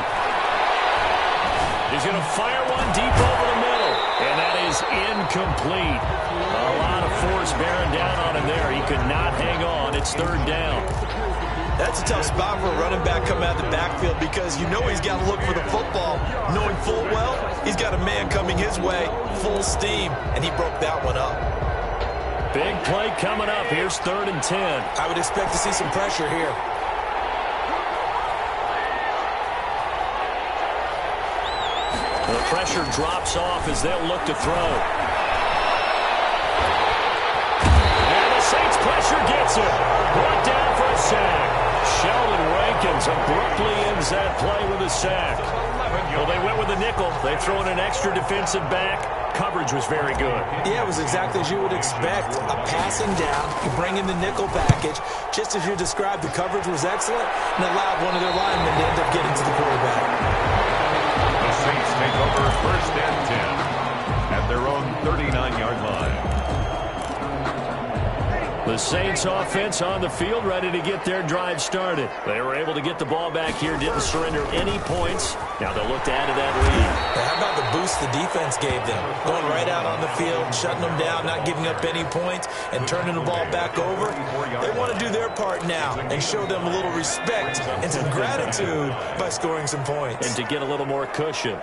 S1: He's going to fire one deep over the middle, and that is incomplete. A lot of force bearing down on him there. He could not hang on. It's 3rd down.
S3: That's a tough spot for a running back coming out of the backfield because you know he's got to look for the football, knowing full well he's got a man coming his way, full steam, and he broke that one up.
S1: Big play coming up. Here's 3rd and 10.
S3: I would expect to see some pressure here.
S1: The pressure drops off as they'll look to throw. And the Saints pressure gets him. Brought down for a sack. Sheldon Rankins abruptly ends that play with a sack. Well, they went with the nickel. They throw in an extra defensive back. Coverage was very good.
S3: Yeah, it was exactly as you would expect. A passing down, you bring in the nickel package. Just as you described, the coverage was excellent and allowed one of their linemen to end up getting to the quarterback.
S2: The Saints take over 1st and 10 at their own 39-yard line.
S1: The Saints offense on the field, ready to get their drive started. They were able to get the ball back here, didn't surrender any points. Now they'll look to add to that lead.
S3: How about the boost the defense gave them? Going right out on the field, shutting them down, not giving up any points, and turning the ball back over. They want to do their part now and show them a little respect and some gratitude by scoring some points.
S1: And to get a little more cushion.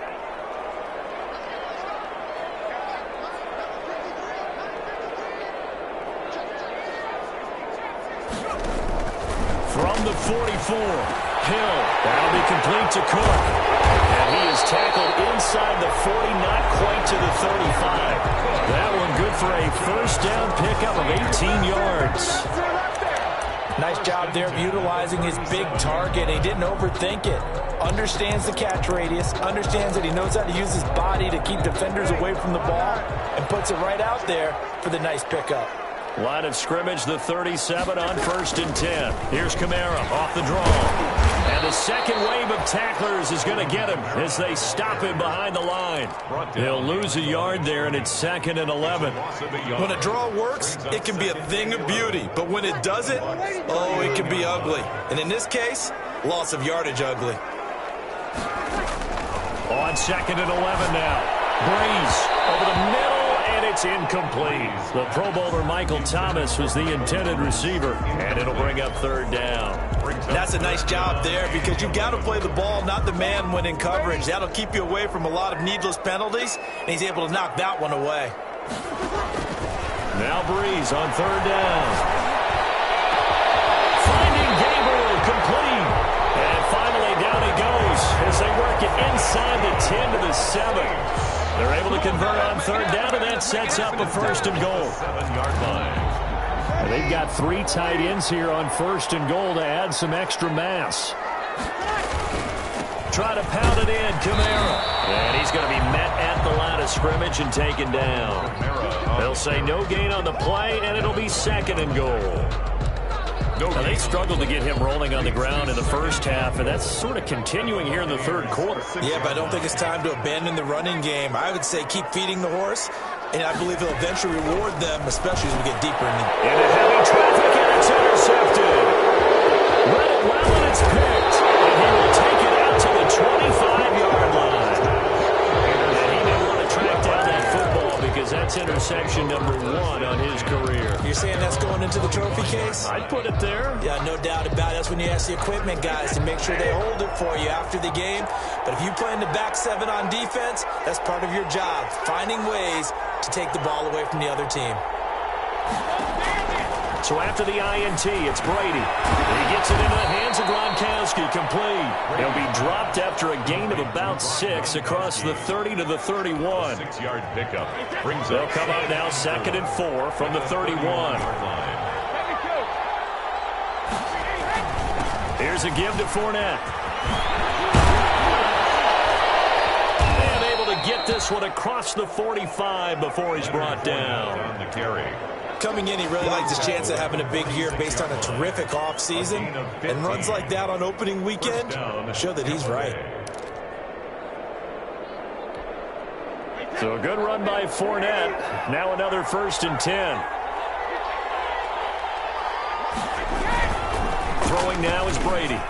S1: From the 44, Hill, that'll be complete to Cook. And he is tackled inside the 40, not quite to the 35. That one good for a first down pickup of 18 yards.
S3: Nice job there of utilizing his big target. He didn't overthink it. Understands the catch radius, understands that he knows how to use his body to keep defenders away from the ball, and puts it right out there for the nice pickup.
S1: Line of scrimmage, the 37 on 1st and 10. Here's Kamara off the draw. And the second wave of tacklers is going to get him as they stop him behind the line. He'll lose a yard there, and it's 2nd and 11.
S3: When a draw works, it can be a thing of beauty. But when it doesn't, oh, it can be ugly. And in this case, loss of yardage ugly.
S1: On 2nd and 11 now. Breeze over the middle. And it's incomplete. The Pro Bowler Michael Thomas was the intended receiver, and it'll bring up 3rd down.
S3: That's a nice job there because you've got to play the ball, not the man when in coverage. That'll keep you away from a lot of needless penalties, and he's able to knock that one away.
S1: Now Breeze on 3rd down. Finding Gabriel complete. And finally down he goes as they work it inside the 10 to the 7. They're able to convert on 3rd down, and that sets up a 1st and goal.
S2: 7-yard line.
S1: They've got 3 tight ends here on 1st and goal to add some extra mass. Try to pound it in, Kamara. And he's going to be met at the line of scrimmage and taken down. They'll say no gain on the play, and it'll be 2nd and goal. Now, they struggled to get him rolling on the ground in the first half, and that's sort of continuing here in the 3rd quarter.
S3: Yeah, but I don't think it's time to abandon the running game. I would say keep feeding the horse, and I believe he'll eventually reward them, especially as we get deeper in the...
S1: Into heavy traffic, and it's intercepted. Read it well, and it's picked. And he will take it out to the 25-yard line. And he may want to track down that football because that's interception number 1 on his career.
S3: You're saying that's going into the trophy case?
S1: I'd put it there.
S3: Yeah, no doubt about it. That's when you ask the equipment guys to make sure they hold it for you after the game. But if you play in the back 7 on defense, that's part of your job, finding ways to take the ball away from the other team.
S1: So after the INT, it's Brady. He gets it into the hands of Gronkowski, complete. He'll be dropped after a gain of about 6 across the 30 to the 31.
S2: 6-yard pickup.
S1: They'll come up now 2nd and 4 from the 31. Here's a give to Fournette. And able to get this one across the 45 before he's brought down.
S2: On the carry.
S3: Coming in, he really likes his chance of having a big year based on a terrific offseason. And runs like that on opening weekend show that he's right.
S1: So a good run by Fournette. Now another 1st and 10. Throwing now is Brady.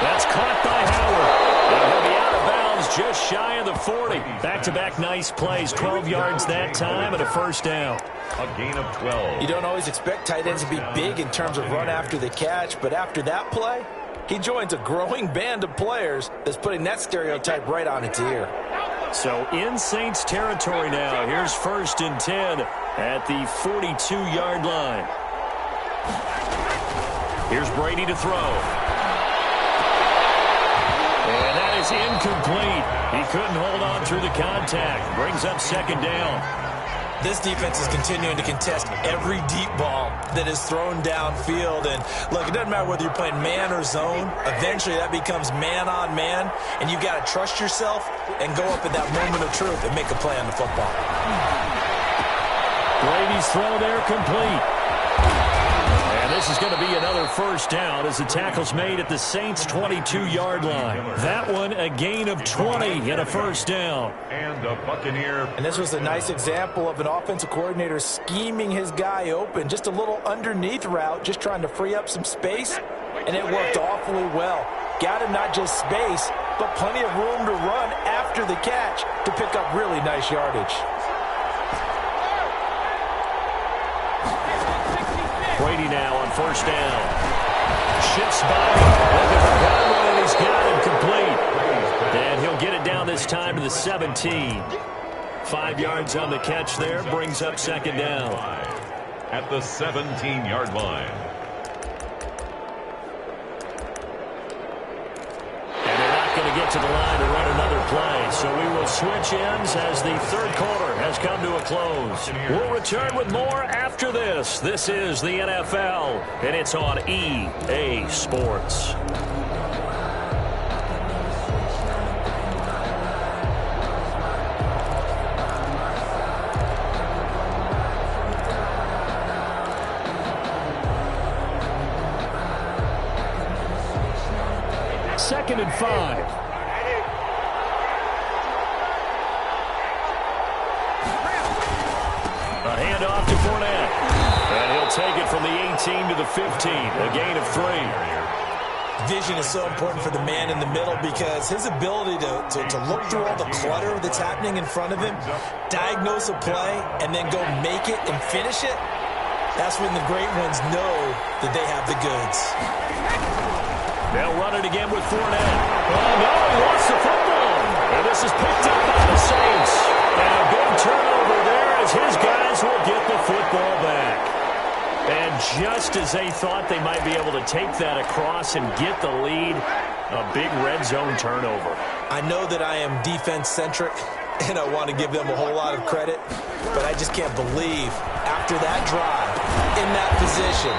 S1: That's caught by Howard. And he'll be out of bounds just shy of the 40. Back-to-back nice plays. 12 yards that time and a 1st down.
S2: A gain of 12.
S3: You don't always expect tight ends to be big in terms of run after the catch, but after that play, he joins a growing band of players that's putting that stereotype right on its ear.
S1: So in Saints territory now. Here's 1st and 10 at the 42-yard line. Here's Brady to throw. And that is incomplete. He couldn't hold on through the contact. Brings up second down.
S3: This defense is continuing to contest every deep ball that is thrown downfield. And, look, it doesn't matter whether you're playing man or zone. Eventually, that becomes man-on-man, and you've got to trust yourself and go up at that moment of truth and make a play on the football.
S1: Brady's throw there complete. And this is going to be another first down as the tackle's made at the Saints' 22-yard line. That one, a gain of 20 and a first down.
S2: And a Buccaneer.
S3: And this was a nice example of an offensive coordinator scheming his guy open. Just a little underneath route, just trying to free up some space, and it worked awfully well. Got him not just space, but plenty of room to run after the catch to pick up really nice yardage.
S1: Brady now on first down. Shifts by. Looking for Godwin, and he's got him complete. And he'll get it down this time to the 17. 5 yards on the catch there. Brings up second down.
S2: At the 17-yard line.
S1: And they're not going to get to the line to run another play. So we will switch ends as the third quarter has come to a close. We'll return with more after this. This is the NFL, and it's on EA Sports. Second and 5. A handoff to Fournette. And he'll take it from the 18 to the 15. A gain of 3.
S3: Vision is so important for the man in the middle because his ability to look through all the clutter that's happening in front of him, diagnose a play, and then go make it and finish it, that's when the great ones know that they have the goods.
S1: They'll run it again with Fournette. Oh, no, he lost the football. And this is picked up by the Saints. And a big turnover there as his guys will get the football back. And just as they thought they might be able to take that across and get the lead, a big red zone turnover.
S3: I know that I am defense-centric, and I want to give them a whole lot of credit, but I just can't believe after that drive, in that position,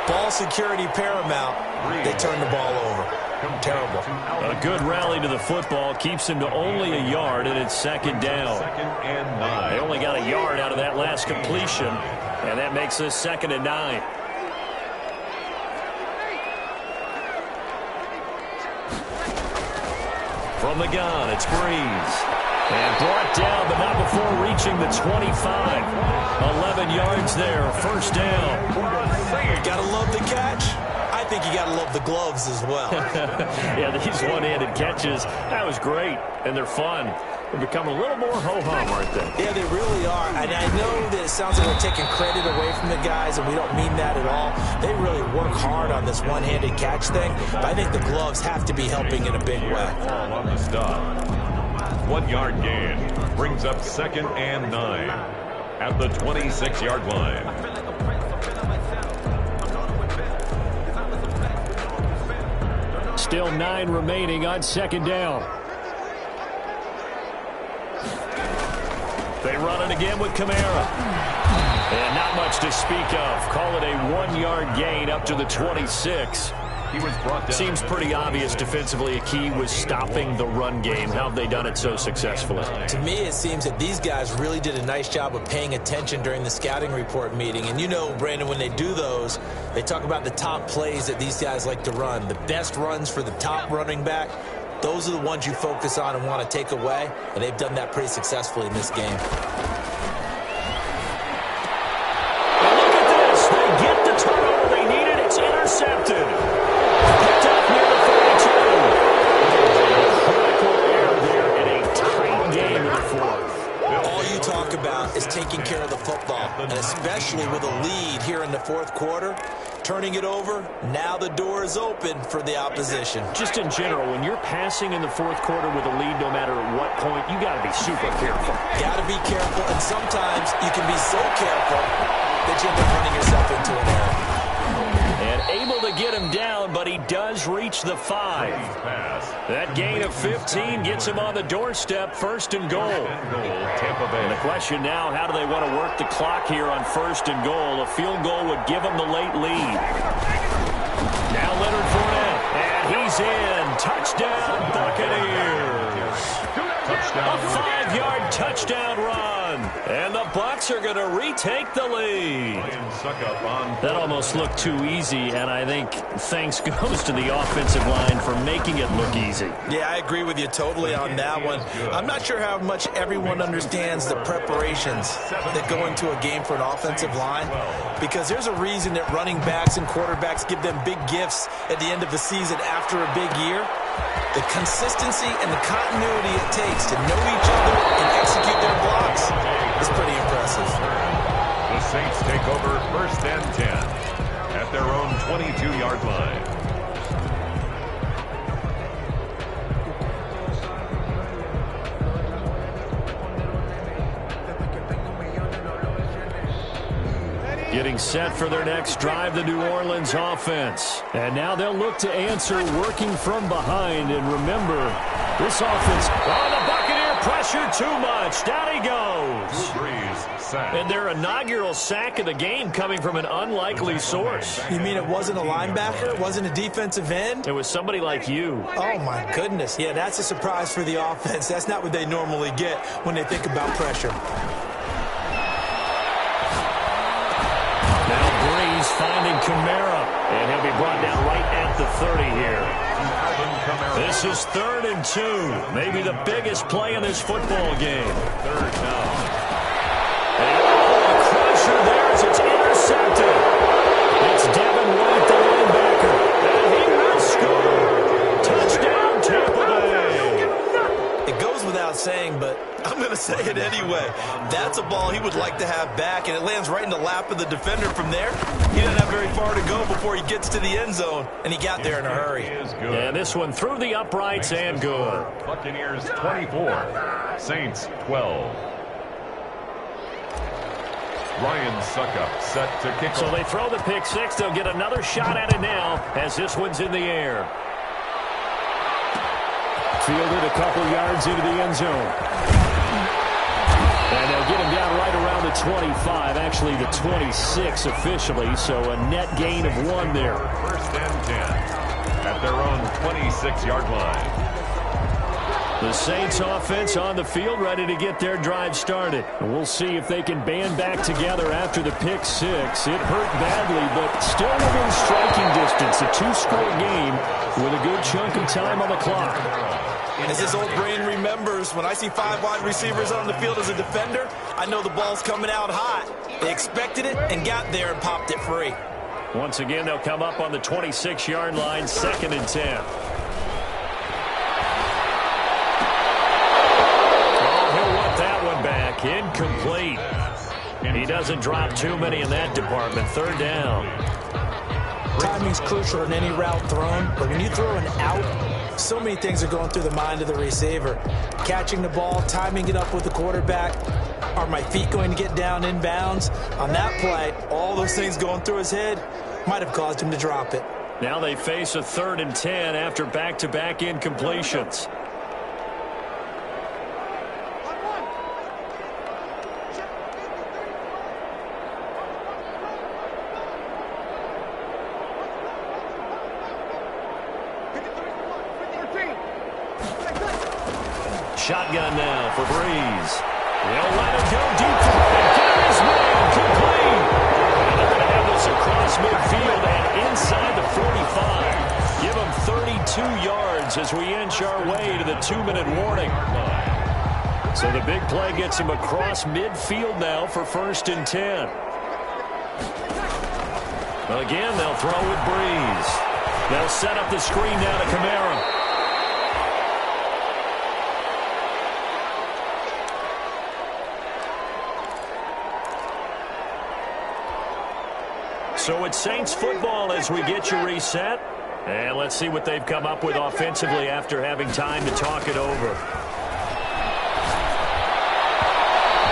S3: ball security paramount, they turn the ball over. Terrible.
S1: A good rally to the football keeps him to only a yard, and it's second down.
S2: Second and 9.
S1: They only got a yard out of that last completion, and that makes this 2nd and 9. From the gun, it's Breeze. And brought down, but not before reaching the 25. 11 yards there, first down.
S3: Gotta love the catch. I think you got to love the gloves as well.
S1: Yeah, these one-handed catches, that was great, and they're fun. They've become a little more ho-hum, aren't they?
S3: Yeah, they really are, and I know that it sounds like we're taking credit away from the guys, and we don't mean that at all. They really work hard on this one-handed catch thing, but I think the gloves have to be helping in a big way.
S2: Ball on the stop. 1 yard gain brings up 2nd and 9 at the 26-yard line.
S1: Still 9 remaining on second down. They run it again with Kamara. And not much to speak of. Call it a 1 yard gain up to the 26.
S2: He was brought down.
S1: Seems pretty obvious defensively a key was stopping the run game. How have they done it so successfully?
S3: To me, it seems that these guys really did a nice job of paying attention during the scouting report meeting. And you know, Brandon, when they do those, they talk about the top plays that these guys like to run. The best runs for the top running back, those are the ones you focus on and want to take away. And they've done that pretty successfully in this game.
S1: And look at this. They get the turnover they needed. It's intercepted. Picked up near the 32. Critical error there in a tight game in the fourth.
S3: All you talk about is taking care of the football, and especially with a lead here in the fourth quarter, turning it over, now the door is open for the opposition.
S1: Just in general, when you're passing in the fourth quarter with a lead, no matter at what point, you got to be super careful.
S3: Got to be careful, and sometimes you can be so careful that you end up running yourself into an error.
S1: And able to get him down, but he does reach the 5. That gain of 15 gets him on the doorstep, 1st and goal. And the question now, how do they want to work the clock here on 1st and goal? A field goal would give them the late lead. Now Leonard Fournette, and he's in. Touchdown, Buccaneers. A 5-yard touchdown run. And the Bucs are going to retake the lead. That almost looked too easy, and I think thanks goes to the offensive line for making it look easy.
S3: Yeah, I agree with you totally on that one. I'm not sure how much everyone understands the preparations that go into a game for an offensive line, because there's a reason that running backs and quarterbacks give them big gifts at the end of the season after a big year. The consistency and the continuity it takes to know each other and execute their blocks is pretty impressive.
S2: The Saints take over 1st and 10 at their own 22-yard line.
S1: Getting set for their next drive, the New Orleans offense. And now they'll look to answer working from behind. And remember, this offense, the Buccaneer pressure too much. Down he goes. And their inaugural sack of the game coming from an unlikely source.
S3: You mean it wasn't a linebacker? It wasn't a defensive end?
S1: It was somebody like you.
S3: Oh, my goodness. Yeah, that's a surprise for the offense. That's not what they normally get when they think about pressure.
S1: Finding Kamara, and he'll be brought down right at the 30 here. This is 3rd and 2, maybe the biggest play in this football game.
S2: 3rd down.
S1: And a crusher there as it's intercepted. It's Devin White, the linebacker, and he will score. Touchdown, Tampa Bay.
S3: It goes without saying, but I'm going to say it anyway. That's a ball he would like to have back, and it lands right in the lap of the defender from there. He doesn't have very far to go before he gets to the end zone, and he got there in a hurry.
S1: And this one through the uprights and good.
S2: Buccaneers 24, Saints 12. Ryan Suckup set to kick.
S1: So they throw the pick 6. They'll get another shot at it now as this one's in the air. Fielded a couple yards into the end zone. And they'll get him down right around the 25, actually the 26 officially, so a net gain of 1 there.
S2: 1st and 10 at their own 26-yard line.
S1: The Saints offense on the field ready to get their drive started. And we'll see if they can band back together after the pick 6. It hurt badly, but still within striking distance. A 2-score game with a good chunk of time on the clock.
S3: As his old brain remembers, when I see 5 wide receivers on the field as a defender, I know the ball's coming out hot. They expected it and got there and popped it free.
S1: Once again, they'll come up on the 26-yard line, 2nd and 10. Oh, he'll want that one back. Incomplete. He doesn't drop too many in that department. 3rd down.
S3: Timing's crucial in any route thrown, but when you throw an out, so many things are going through the mind of the receiver. Catching the ball, timing it up with the quarterback. Are my feet going to get down in bounds? On that play, all those things going through his head might have caused him to drop it.
S1: Now they face a 3rd and 10 after back-to-back incompletions. Shotgun now for Breeze. They'll let him go deep for his man, complete. And they're going to have this across midfield and inside the 45. Give him 32 yards as we inch our way to the 2-minute warning. So the big play gets him across midfield now for 1st and 10. Again, they'll throw with Breeze. They'll set up the screen now to Kamara. So it's Saints football as we get you reset. And let's see what they've come up with offensively after having time to talk it over.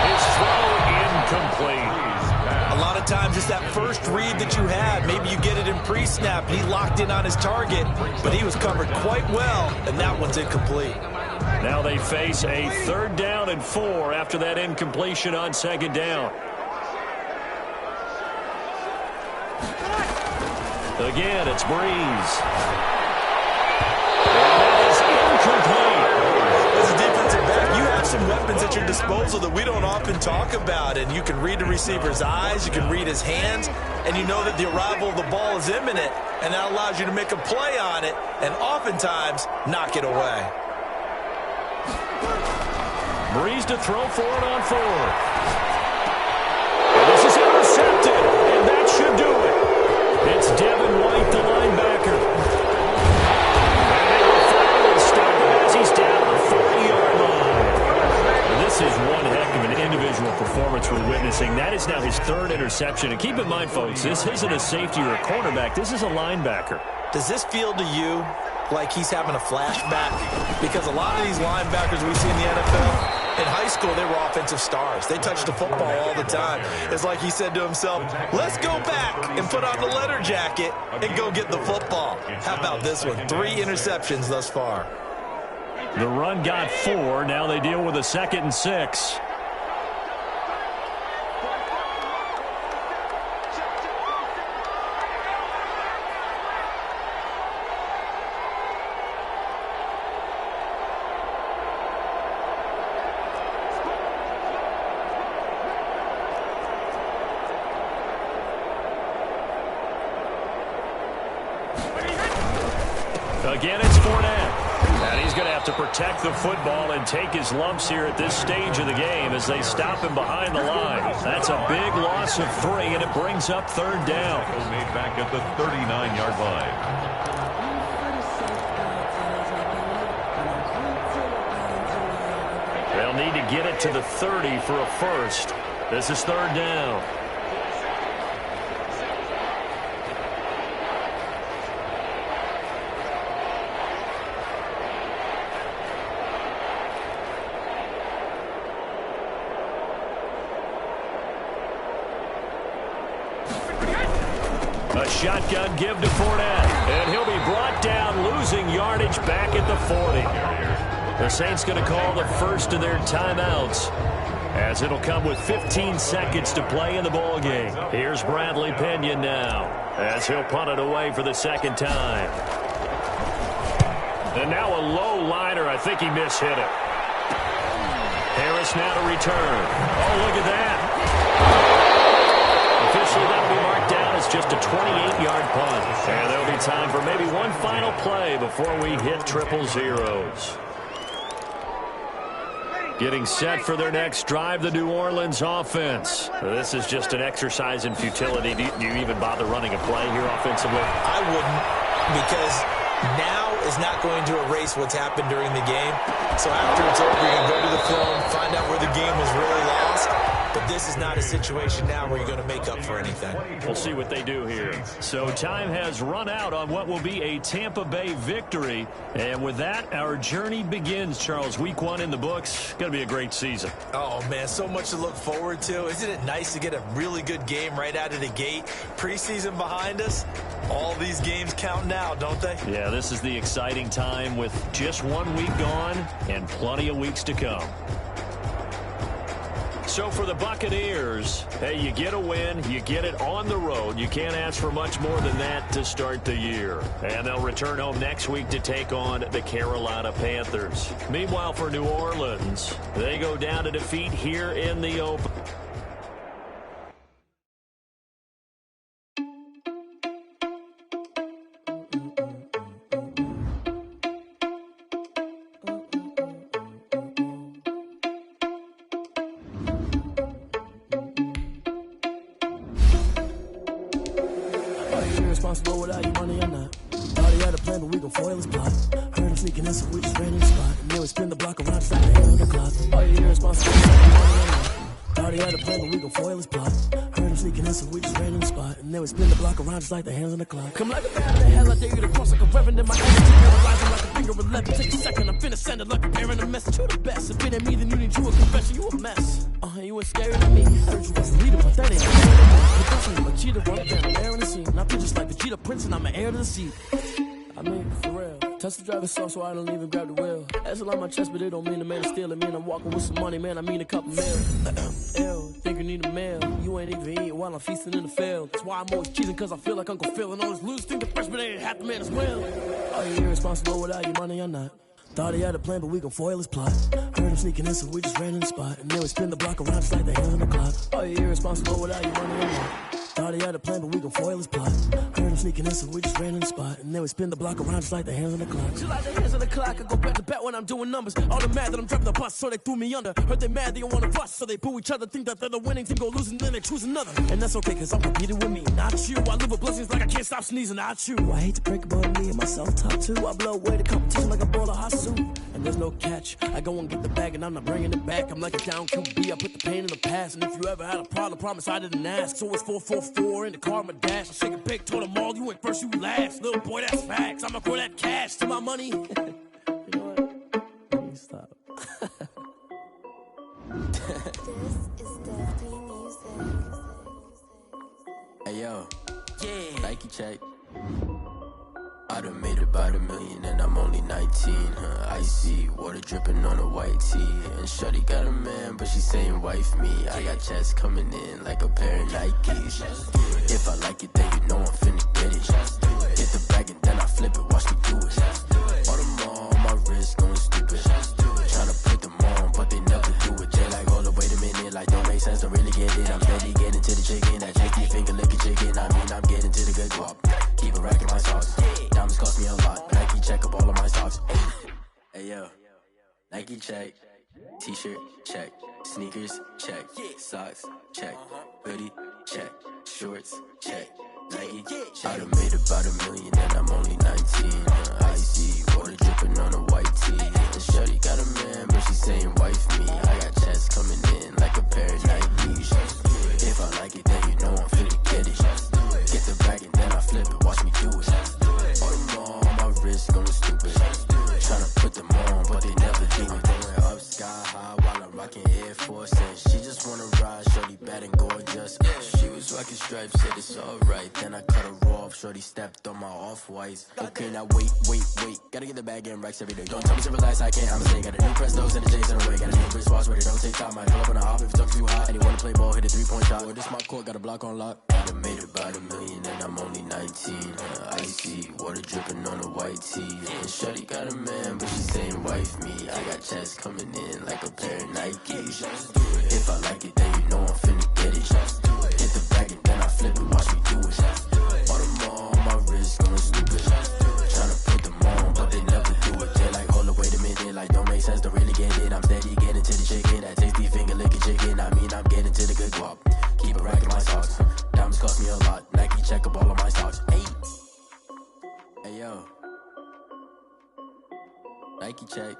S1: His throw incomplete.
S3: A lot of times it's that first read that you had. Maybe you get it in pre-snap, and he locked in on his target, but he was covered quite well, and that one's incomplete.
S1: Now they face a 3rd down and 4 after that incompletion on 2nd down. Again, it's Breeze. And that is incomplete.
S3: As a defensive back, you have some weapons at your disposal that we don't often talk about, and you can read the receiver's eyes, you can read his hands, and you know that the arrival of the ball is imminent, and that allows you to make a play on it and oftentimes knock it away.
S1: Breeze to throw for it on 4th. And this is intercepted, and that should do it. It's Devin White, the linebacker. And they will finally stop him as he's down the 40-yard line. And this is one heck of an individual performance we're witnessing. That is now his 3rd interception. And keep in mind, folks, this isn't a safety or a cornerback. This is a linebacker.
S3: Does this feel to you like he's having a flashback? Because a lot of these linebackers we see in the NFL, in high school, they were offensive stars. They touched the football all the time. It's like he said to himself, let's go back and put on the leather jacket and go get the football. How about this one? 3 interceptions thus far.
S1: The run got 4. Now they deal with a 2nd and 6. Again, it's Fournette. And he's going to have to protect the football and take his lumps here at this stage of the game as they stop him behind the line. That's a big loss of 3, and it brings up 3rd down.
S2: Made back at the 39-yard line.
S1: They'll need to get it to the 30 for a first. This is 3rd down. A shotgun give to Fournette, and he'll be brought down, losing yardage back at the 40. The Saints going to call the first of their timeouts, as it'll come with 15 seconds to play in the ball game. Here's Bradley Pinion now, as he'll punt it away for the 2nd time. And now a low liner. I think he mishit it. Harris now to return. Oh, look at that. Officially, that'll be marked down as just a 28-yard punt. And there'll be time for maybe one final play before we hit 000. Getting set for their next drive, the New Orleans offense. This is just an exercise in futility. Do you even bother running a play here offensively?
S3: I wouldn't, because now is not going to erase what's happened during the game. So after it's over, you can go to the film, find out where the game was really lost. But this is not a situation now where you're going to make up for anything.
S1: We'll see what they do here. So time has run out on what will be a Tampa Bay victory. And with that, our journey begins, Charles. Week 1 in the books. Going to be a great season.
S3: Oh, man, so much to look forward to. Isn't it nice to get a really good game right out of the gate? Preseason behind us. All these games count now, don't they?
S1: Yeah, this is the exciting time with just 1 week gone and plenty of weeks to come. So for the Buccaneers, hey, you get a win, you get it on the road. You can't ask for much more than that to start the year. And they'll return home next week to take on the Carolina Panthers. Meanwhile, for New Orleans, they go down to defeat here in the open.
S8: Without your money or not. Thought he had a plan, but we gon' foil his plot. Heard him sneaking in, so we just ran in the spot. And then we spin the block around, just like the hand on the clock. Are you irresponsible? Thought he had a plan, but we gon' foil his plot. Heard him sneaking in, so we just ran in the spot. And then we spin the block around, just like the hands on the clock. Come like a bat in the hell, I dare you to cross like a reverend in my energy. Paralyzing like a finger 11. Take a second, I'm finna send it like a bear in a message. You the best. If it ain't me, then you need you a confession. You a mess. You ain't scared of me. I heard you was a leader, but that ain't Cheetah run down, I'm air in the scene. I feel just like Vegeta Prince and I'm an heir to the seat. I mean, for real. Touch the driver's sauce so I don't even grab the wheel. That's on my chest, but it don't mean the man is stealing. Man, I'm walking with some money, man, I mean a couple mil. Ew, think you need a meal. You ain't even eating while I'm feasting in the field. That's why I'm always cheating, cause I feel like Uncle Phil. And all those losers think the freshman ain't half the man as well. Are you irresponsible without your money or not? Thought he had a plan, but we gon' foil his plot. Heard him sneaking in, so we just ran in the spot. And then we spin the block around just like the hands on the clock. Are you irresponsible without your money or not? Thought he had a plan, but we gon' foil his plot. Heard him sneaking in, so we just ran in the spot. And then we spin the block around just like the hands on the clock. Just like the hands on the clock, I go back to back when I'm doing numbers. All the mad that I'm driving the bus, so they threw me under. Heard they mad, they don't wanna bust, so they boo each other. Think that they're the winning team, go losing, then they choose another. And that's okay, cause I'm competing with me, not you. I live with blessings like I can't stop sneezing, not you. I hate to break about me and my self-talk too. I blow away the competition like a bowl of hot soup. And there's no catch, I go and get the bag and I'm not bringing it back. I'm like a down QB, I put the pain in the past. And if you ever had a problem, promise I didn't ask. So it's 444 in the car, my dash. I shake a big, told them all, you ain't first, you last. Little boy, that's facts, I'ma throw that cash to my money. You know what? Let me stop.
S9: This is Dusty Music.
S10: Hey yo, yeah. Nike check. I done made about $1 million and I'm only 19. Icy water dripping on a white tee. And shorty got a man, but she saying wife me. I got checks coming in like a pair of Nikes. If I like it, then you know I'm finna get it. Hit the bag and then I flip it, watch me do it. All them on my wrist going stupid. Tryna put them on, but they never do it. They like, hold up, wait a minute, like don't make sense, don't really get it. I'm steady getting to the chicken, that chicky finger licking chicken. I mean, I'm getting to the good guap. Keep a rack in my socks. Diamonds cost me a lot. Nike check up all of my socks. Hey yo, Nike check. T-shirt check. Sneakers check. Socks check. Hoodie check. Shorts check. Nike. I done made about $1 million and I'm only 19. Icy water dripping on a white tee. And shorty got a man, but she saying wife me. I got checks coming in like a pair of Nikes. If I like it, then you know I'm finna get it. Get the bag and then I flip it, watch me do it. All them on my wrist going stupid. Tryna put them on, but they never do it. They went up sky high while I'm rocking Air Force. And she just wanna ride, shorty bad and gorgeous. She was rocking stripes, said it's alright. Then I cut her off, shorty stepped on my off-whites. Okay, now wait. Gotta get the bag and racks every day. Don't tell me to relax, I can't, I'ma say. Got a new press those and the J's in the way. Got a new wristwatch where they don't take time. I pull up on the hop if it's up too hot. And he wanna play ball, hit a 3-point shot. Or this my court, got a block on lock. I done made about $1 million and I'm only 19. Icy water dripping on a white tee. And shorty got a man, but she saying wife me. I got checks coming in like a pair of Nikes. If I like it, then you know I'm finna get it. Hit the bag and then I flip it, watch me do it. All them on my wrist going stupid. Tryna put them on, but they never do it. They like, hold up, wait a minute, like don't make sense, don't really get it. I'm steady getting to the chicken, that tasty finger licking chicken. I mean, I'm getting to the good guap. Keep a rack in my socks. Diamonds cost me a lot. Nike check up all of my socks. Hey yo, Nike check.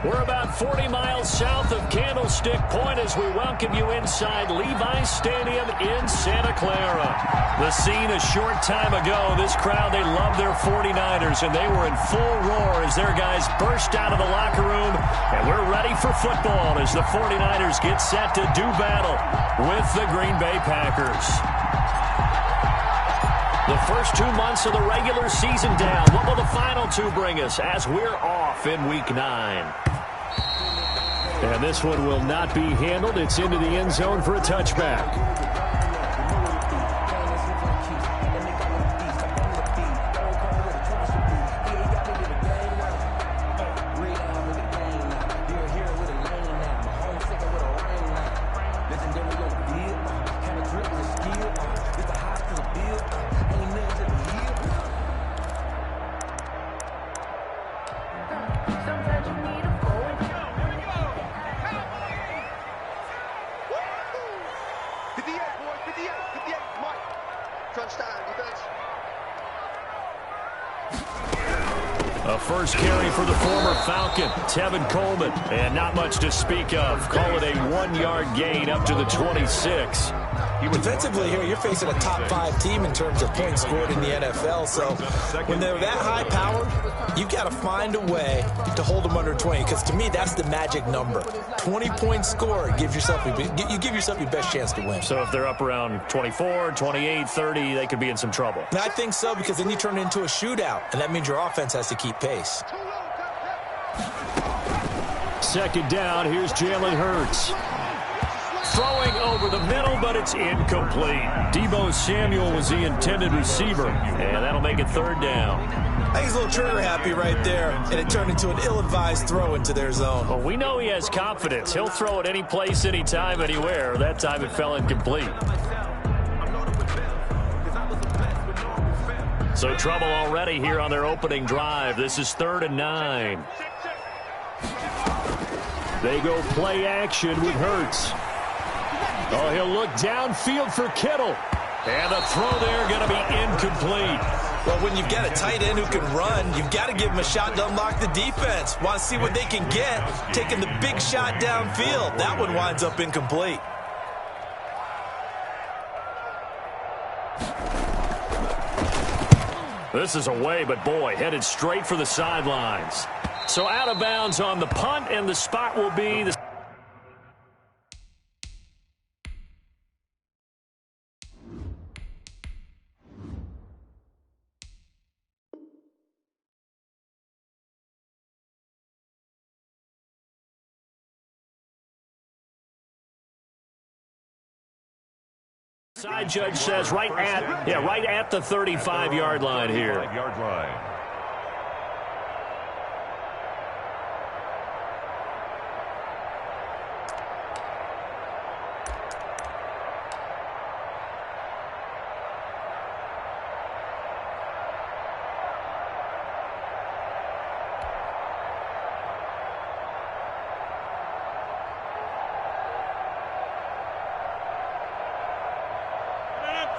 S1: We're about 40 miles south of Candlestick Point as we welcome you inside Levi's Stadium in Santa Clara. The scene a short time ago, this crowd, they love their 49ers, and they were in full roar as their guys burst out of the locker room. And we're ready for football as the 49ers get set to do battle with the Green Bay Packers. The first 2 months of the regular season down. What will the final 2 bring us as we're off in Week 9? And this one will not be handled. It's into the end zone for a touchback.
S7: Did the
S1: first carry for the former Falcon, Tevin Coleman. And not much to speak of. Call it a 1-yard gain up to the 26.
S3: Defensively here, you're facing a top 5 team in terms of points scored in the NFL. So when they're that high powered, you've got to find a way to hold them under 20. Because to me, that's the magic number. 20 points scored, you give yourself your best chance to win.
S1: So if they're up around 24, 28, 30, they could be in some trouble.
S3: And I think so, because then you turn it into a shootout, and that means your offense has to keep pace.
S1: Second down, here's Jalen Hurts. Throwing over the middle, but it's incomplete. Deebo Samuel was the intended receiver, and that'll make it third down.
S3: I think he's a little trigger happy right there, and it turned into an ill-advised throw into their zone.
S1: Well, we know he has confidence. He'll throw it any place, anytime, anywhere. That time it fell incomplete. So trouble already here on their opening drive. This is 3rd and 9. They go play action with Hurts. Oh, he'll look downfield for Kittle. And the throw there going to be incomplete.
S3: Well, when you've got a tight end who can run, you've got to give him a shot to unlock the defense. Want to see what they can get, taking the big shot downfield. That one winds up incomplete.
S1: This is away, but boy, headed straight for the sidelines. So out of bounds on the punt, and the spot will be the... Side judge says right at the 35-yard line here.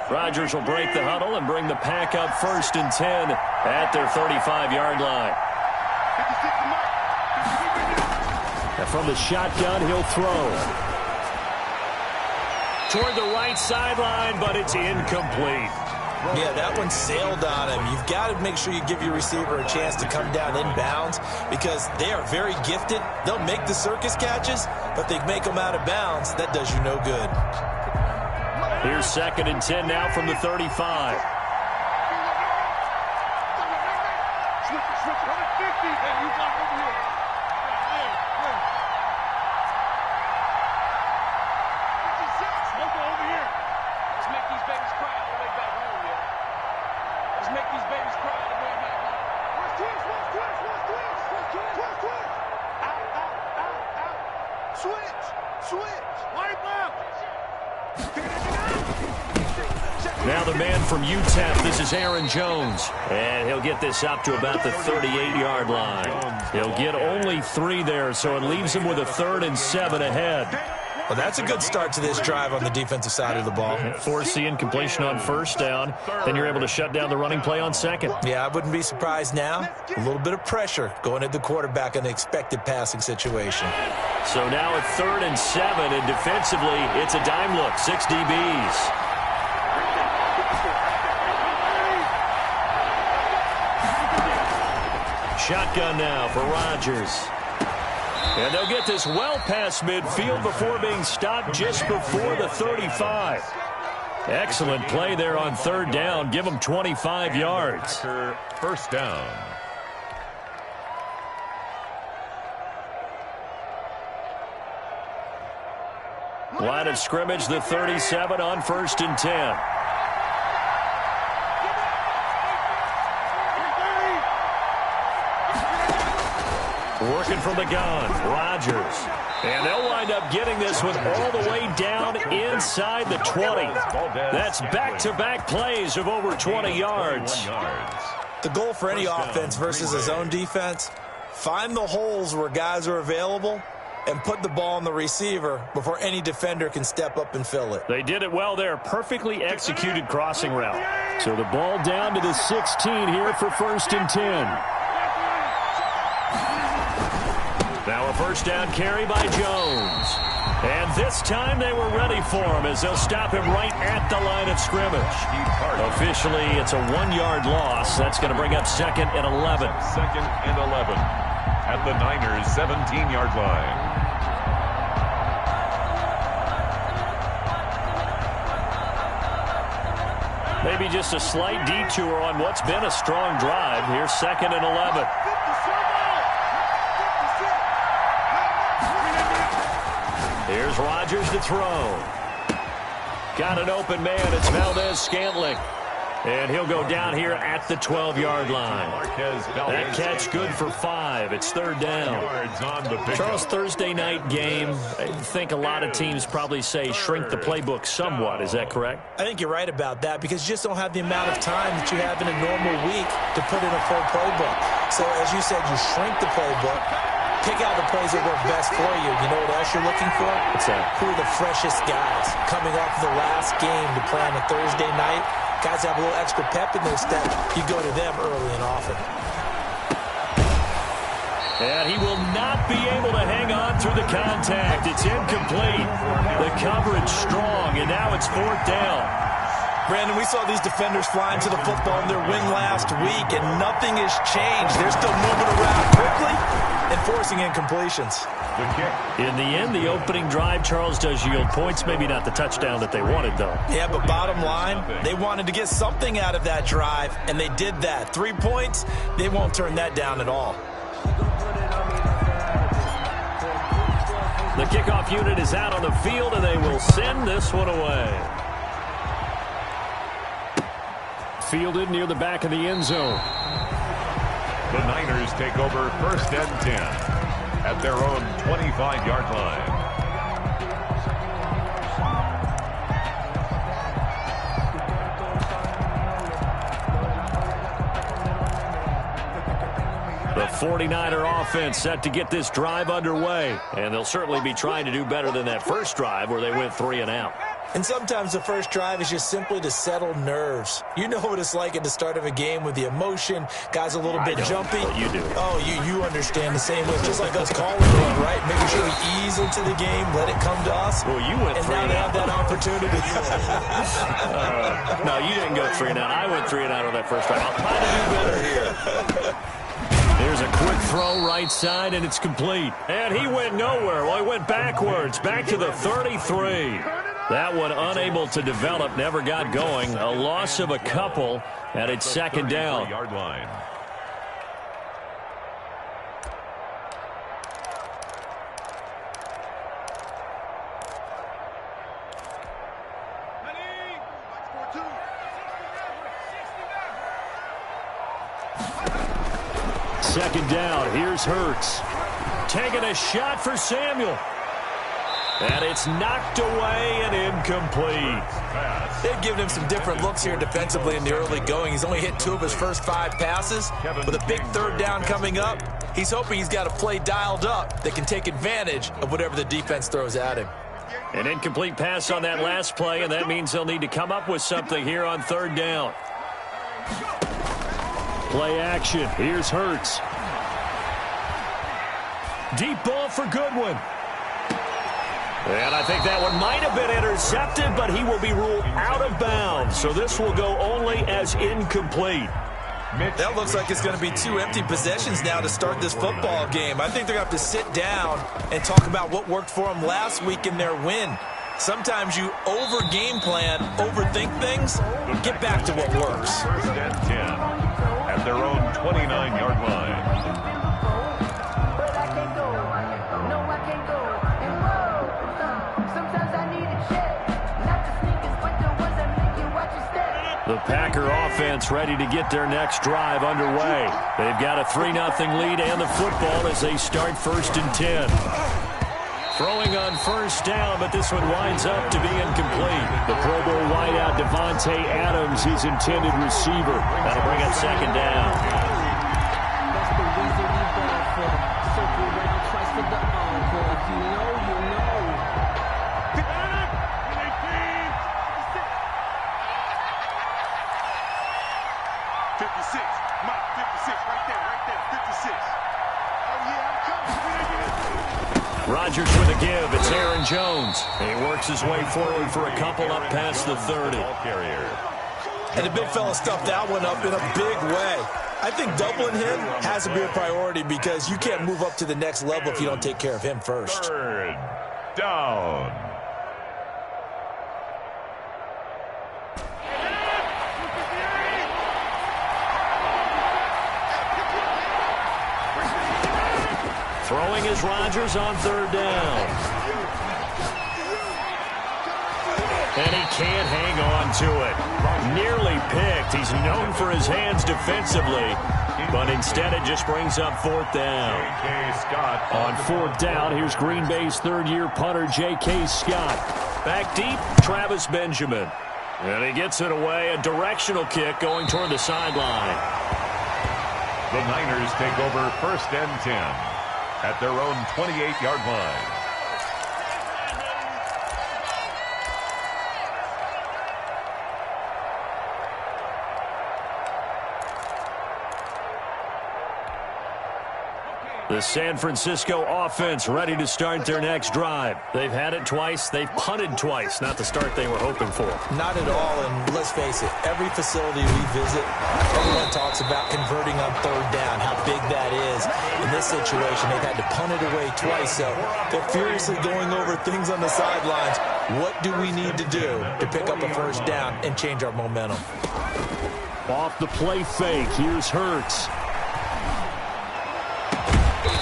S1: Rodgers will break the huddle and bring the pack up 1st and 10 at their 35-yard line. And from the shotgun, he'll throw. Toward the right sideline, but it's incomplete.
S3: Yeah, that one sailed on him. You've got to make sure you give your receiver a chance to come down inbounds because they are very gifted. They'll make the circus catches, but they make them out of bounds. That does you no good.
S1: Here's 2nd and 10 now from the 35.
S7: Switch, 150. Hey, you block over here. Yeah. 56. Local over here. Let's make these babies cry all the way back home, yeah. Let's make these babies cry all the way back home. Watch twist. Out. Switch. Right left.
S1: Now the man from UTEP, this is Aaron Jones. And he'll get this up to about the 38-yard line. He'll get only 3 there, so it leaves him with a 3rd and 7 ahead.
S3: Well, that's a good start to this drive on the defensive side of the ball.
S1: Force the incompletion on 1st down. Then you're able to shut down the running play on 2nd.
S3: Yeah, I wouldn't be surprised now. A little bit of pressure going at the quarterback in the expected passing situation.
S1: So now at 3rd and 7, and defensively, it's a dime look, 6 DBs. Shotgun now for Rodgers. And they'll get this well past midfield before being stopped just before the 35. Excellent play there on 3rd down. Give them 25 yards.
S2: 1st down.
S1: Line of scrimmage, the 37 on 1st and 10. Working from the gun, Rodgers. And they'll wind up getting this one all the way down inside the 20. That's back-to-back plays of over 20 yards.
S3: The goal for any offense versus a zone defense, find the holes where guys are available and put the ball on the receiver before any defender can step up and fill it.
S1: They did it well there. Perfectly executed crossing route. So the ball down to the 16 here for 1st and 10. a first down carry by Jones. And this time they were ready for him as they'll stop him right at the line of scrimmage. Officially, it's a 1-yard loss. That's going to bring up 2nd and 11.
S2: 2nd and 11 at the Niners' 17-yard line.
S1: Maybe just a slight detour on what's been a strong drive. Here's 2nd and 11. Here's Rodgers to throw. Got an open man. It's Valdez-Scantling. And he'll go down here at the 12-yard line. That catch good for 5. It's 3rd down. Charles, Thursday night game, I think a lot of teams probably say shrink the playbook somewhat. Is that correct?
S3: I think you're right about that because you just don't have the amount of time that you have in a normal week to put in a full playbook. So, as you said, you shrink the playbook. Pick out the plays that work best for you. You know what else you're looking for?
S1: What's that?
S3: Who are the freshest guys coming off the last game to play on a Thursday night? Guys have a little extra pep in their step. You go to them early and often.
S1: And he will not be able to hang on through the contact. It's incomplete. The coverage strong, and now it's 4th down.
S3: Brandon, we saw these defenders flying to the football in their win last week, and nothing has changed. They're still moving around quickly and forcing incompletions.
S1: In the end, the opening drive, Charles, does yield points. Maybe not the touchdown that they wanted, though.
S3: Yeah, but bottom line, they wanted to get something out of that drive, and they did that. 3 points, they won't turn that down at all.
S1: The kickoff unit is out on the field, and they will send this one away. Fielded near the back of the end zone.
S2: The Niners take over 1st and 10 at their own 25-yard line.
S1: The 49er offense set to get this drive underway, and they'll certainly be trying to do better than that first drive where they went 3 and out.
S3: And sometimes the first drive is just simply to settle nerves. You know what it's like at the start of a game with the emotion. Guys a little bit jumpy.
S1: But you do.
S3: Oh, you understand the same way. Just like us calling it, right? Making sure we ease into the game, let it come to us.
S1: Well, you went 3 and out.
S3: And now they have that opportunity.
S1: No, you didn't go 3 and out. I went 3 and out on that first drive. I'll try to do better here. There's a quick throw right side, and it's complete. And he went nowhere. Well, he went backwards, back to the 33. That one unable to develop, never got going. A loss of a couple, and it's 2nd down.
S2: Yard line.
S1: Second down, here's Hurts. Taking a shot for Samuel. And it's knocked away and incomplete.
S3: They've given him some different looks here defensively in the early going. He's only hit 2 of his first 5 passes. With a big 3rd down coming up, he's hoping he's got a play dialed up that can take advantage of whatever the defense throws at him.
S1: An incomplete pass on that last play, and that means they'll need to come up with something here on 3rd down. Play action. Here's Hurts. Deep ball for Goodwin. And I think that one might have been intercepted, but he will be ruled out of bounds. So this will go only as incomplete.
S3: That looks like it's going to be 2 empty possessions now to start this football game. I think they're going to have to sit down and talk about what worked for them last week in their win. Sometimes you over-game plan, overthink things. Get back to what works.
S2: 1st and 10 at their own 29-yard line.
S1: The Packer offense ready to get their next drive underway. They've got a 3-0 lead and the football as they start 1st and 10. Throwing on 1st down, but this one winds up to be incomplete. The Pro Bowl wideout Devontae Adams, his intended receiver. That'll bring up 2nd down.
S11: That's the reason we ball for them. Circle around twice for the encore. If you know, you know.
S7: 56, Mike, 56, right there, 56. Oh, yeah, I'm coming.
S1: give. It's Aaron Jones. He works his way forward for a couple up past the 30.
S3: And the big fella stuffed that one up in a big way. I think doubling him has to be a priority because you can't move up to the next level if you don't take care of him first.
S2: Third down.
S1: Throwing is Rodgers on third down. And he can't hang on to it. Nearly picked. He's known for his hands defensively, but instead it just brings up fourth down. On fourth down, here's Green Bay's third-year punter, J.K. Scott. Back deep, Travis Benjamin. And he gets it away, a directional kick going toward the sideline.
S2: The Niners take over first and 10 at their own 28-yard line.
S1: The San Francisco offense ready to start their next drive. They've had it twice. They've punted twice. Not the start they were hoping for.
S3: Not at all, and let's face it, every facility we visit, everyone talks about converting on third down, how big that is. In this situation, they've had to punt it away twice, so they're furiously going over things on the sidelines. What do we need to do to pick up a first down and change our momentum?
S1: Off the play fake, here's Hurts.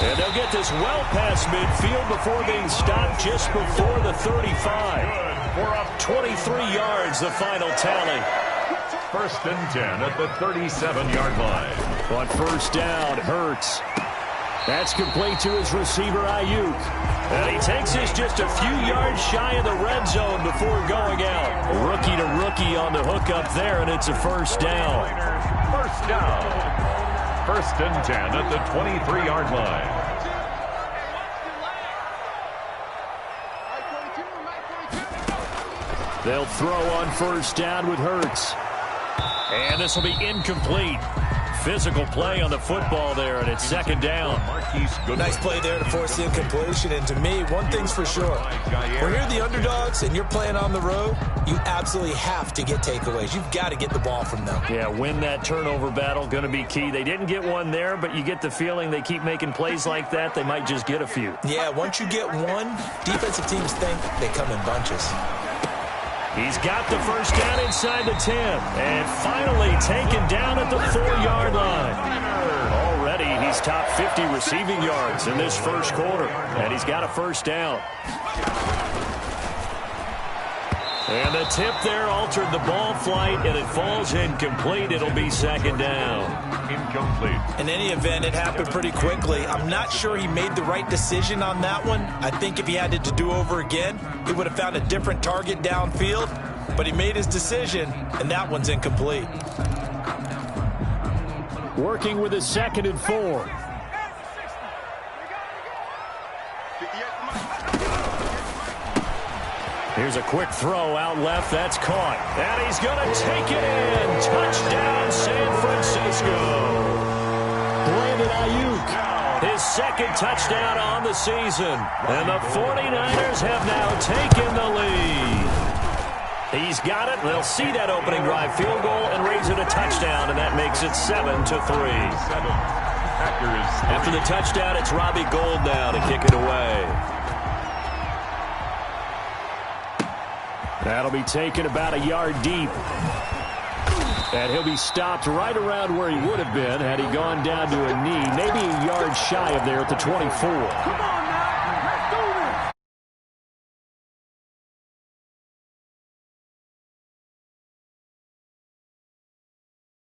S1: And they'll get this well past midfield before being stopped just before the 35. 23 yards, the final tally.
S2: First and 10 at the 37-yard line.
S1: On first down, Hurts. That's complete to his receiver, Ayuk. And he takes this just a few yards shy of the red zone before going out. Rookie to rookie on the hook up there, and it's a first down.
S2: First down. First and 10 at the 23-yard line.
S1: They'll throw on first down with Hurts. And this will be incomplete. Physical play on the football there, and it's second down.
S3: Nice play there to force the incompletion, and to me, one thing's for sure. When you're the underdogs and you're playing on the road, you absolutely have to get takeaways. You've got to get the ball from them.
S1: Yeah, win that turnover battle, going to be key. They didn't get one there, but you get the feeling they keep making plays like that, they might just get a few.
S3: Yeah, once you get one, defensive teams think they come in bunches.
S1: He's got the first down inside the 10. And finally taken down at the 4-yard line. Already he's top 50 receiving yards in this first quarter. And he's got a first down. And the tip there altered the ball flight, and it falls incomplete. It'll be second down.
S2: Incomplete.
S3: In any event, it happened pretty quickly. I'm not sure he made the right decision on that one. I think if he had it to do over again, he would have found a different target downfield. But he made his decision, and that one's incomplete.
S1: Working with his second and 4. Here's a quick throw out left. That's caught. And he's going to take it in. Touchdown, San Francisco. Brandon Ayuk, his second touchdown on the season. And the 49ers have now taken the lead. He's got it. They'll see that opening drive field goal and raise it a touchdown, and that makes it 7-3. After the touchdown, it's Robbie Gould now to kick it away. That'll be taken about a yard deep. And he'll be stopped right around where he would have been had he gone down to a knee, maybe a yard shy of there at the 24.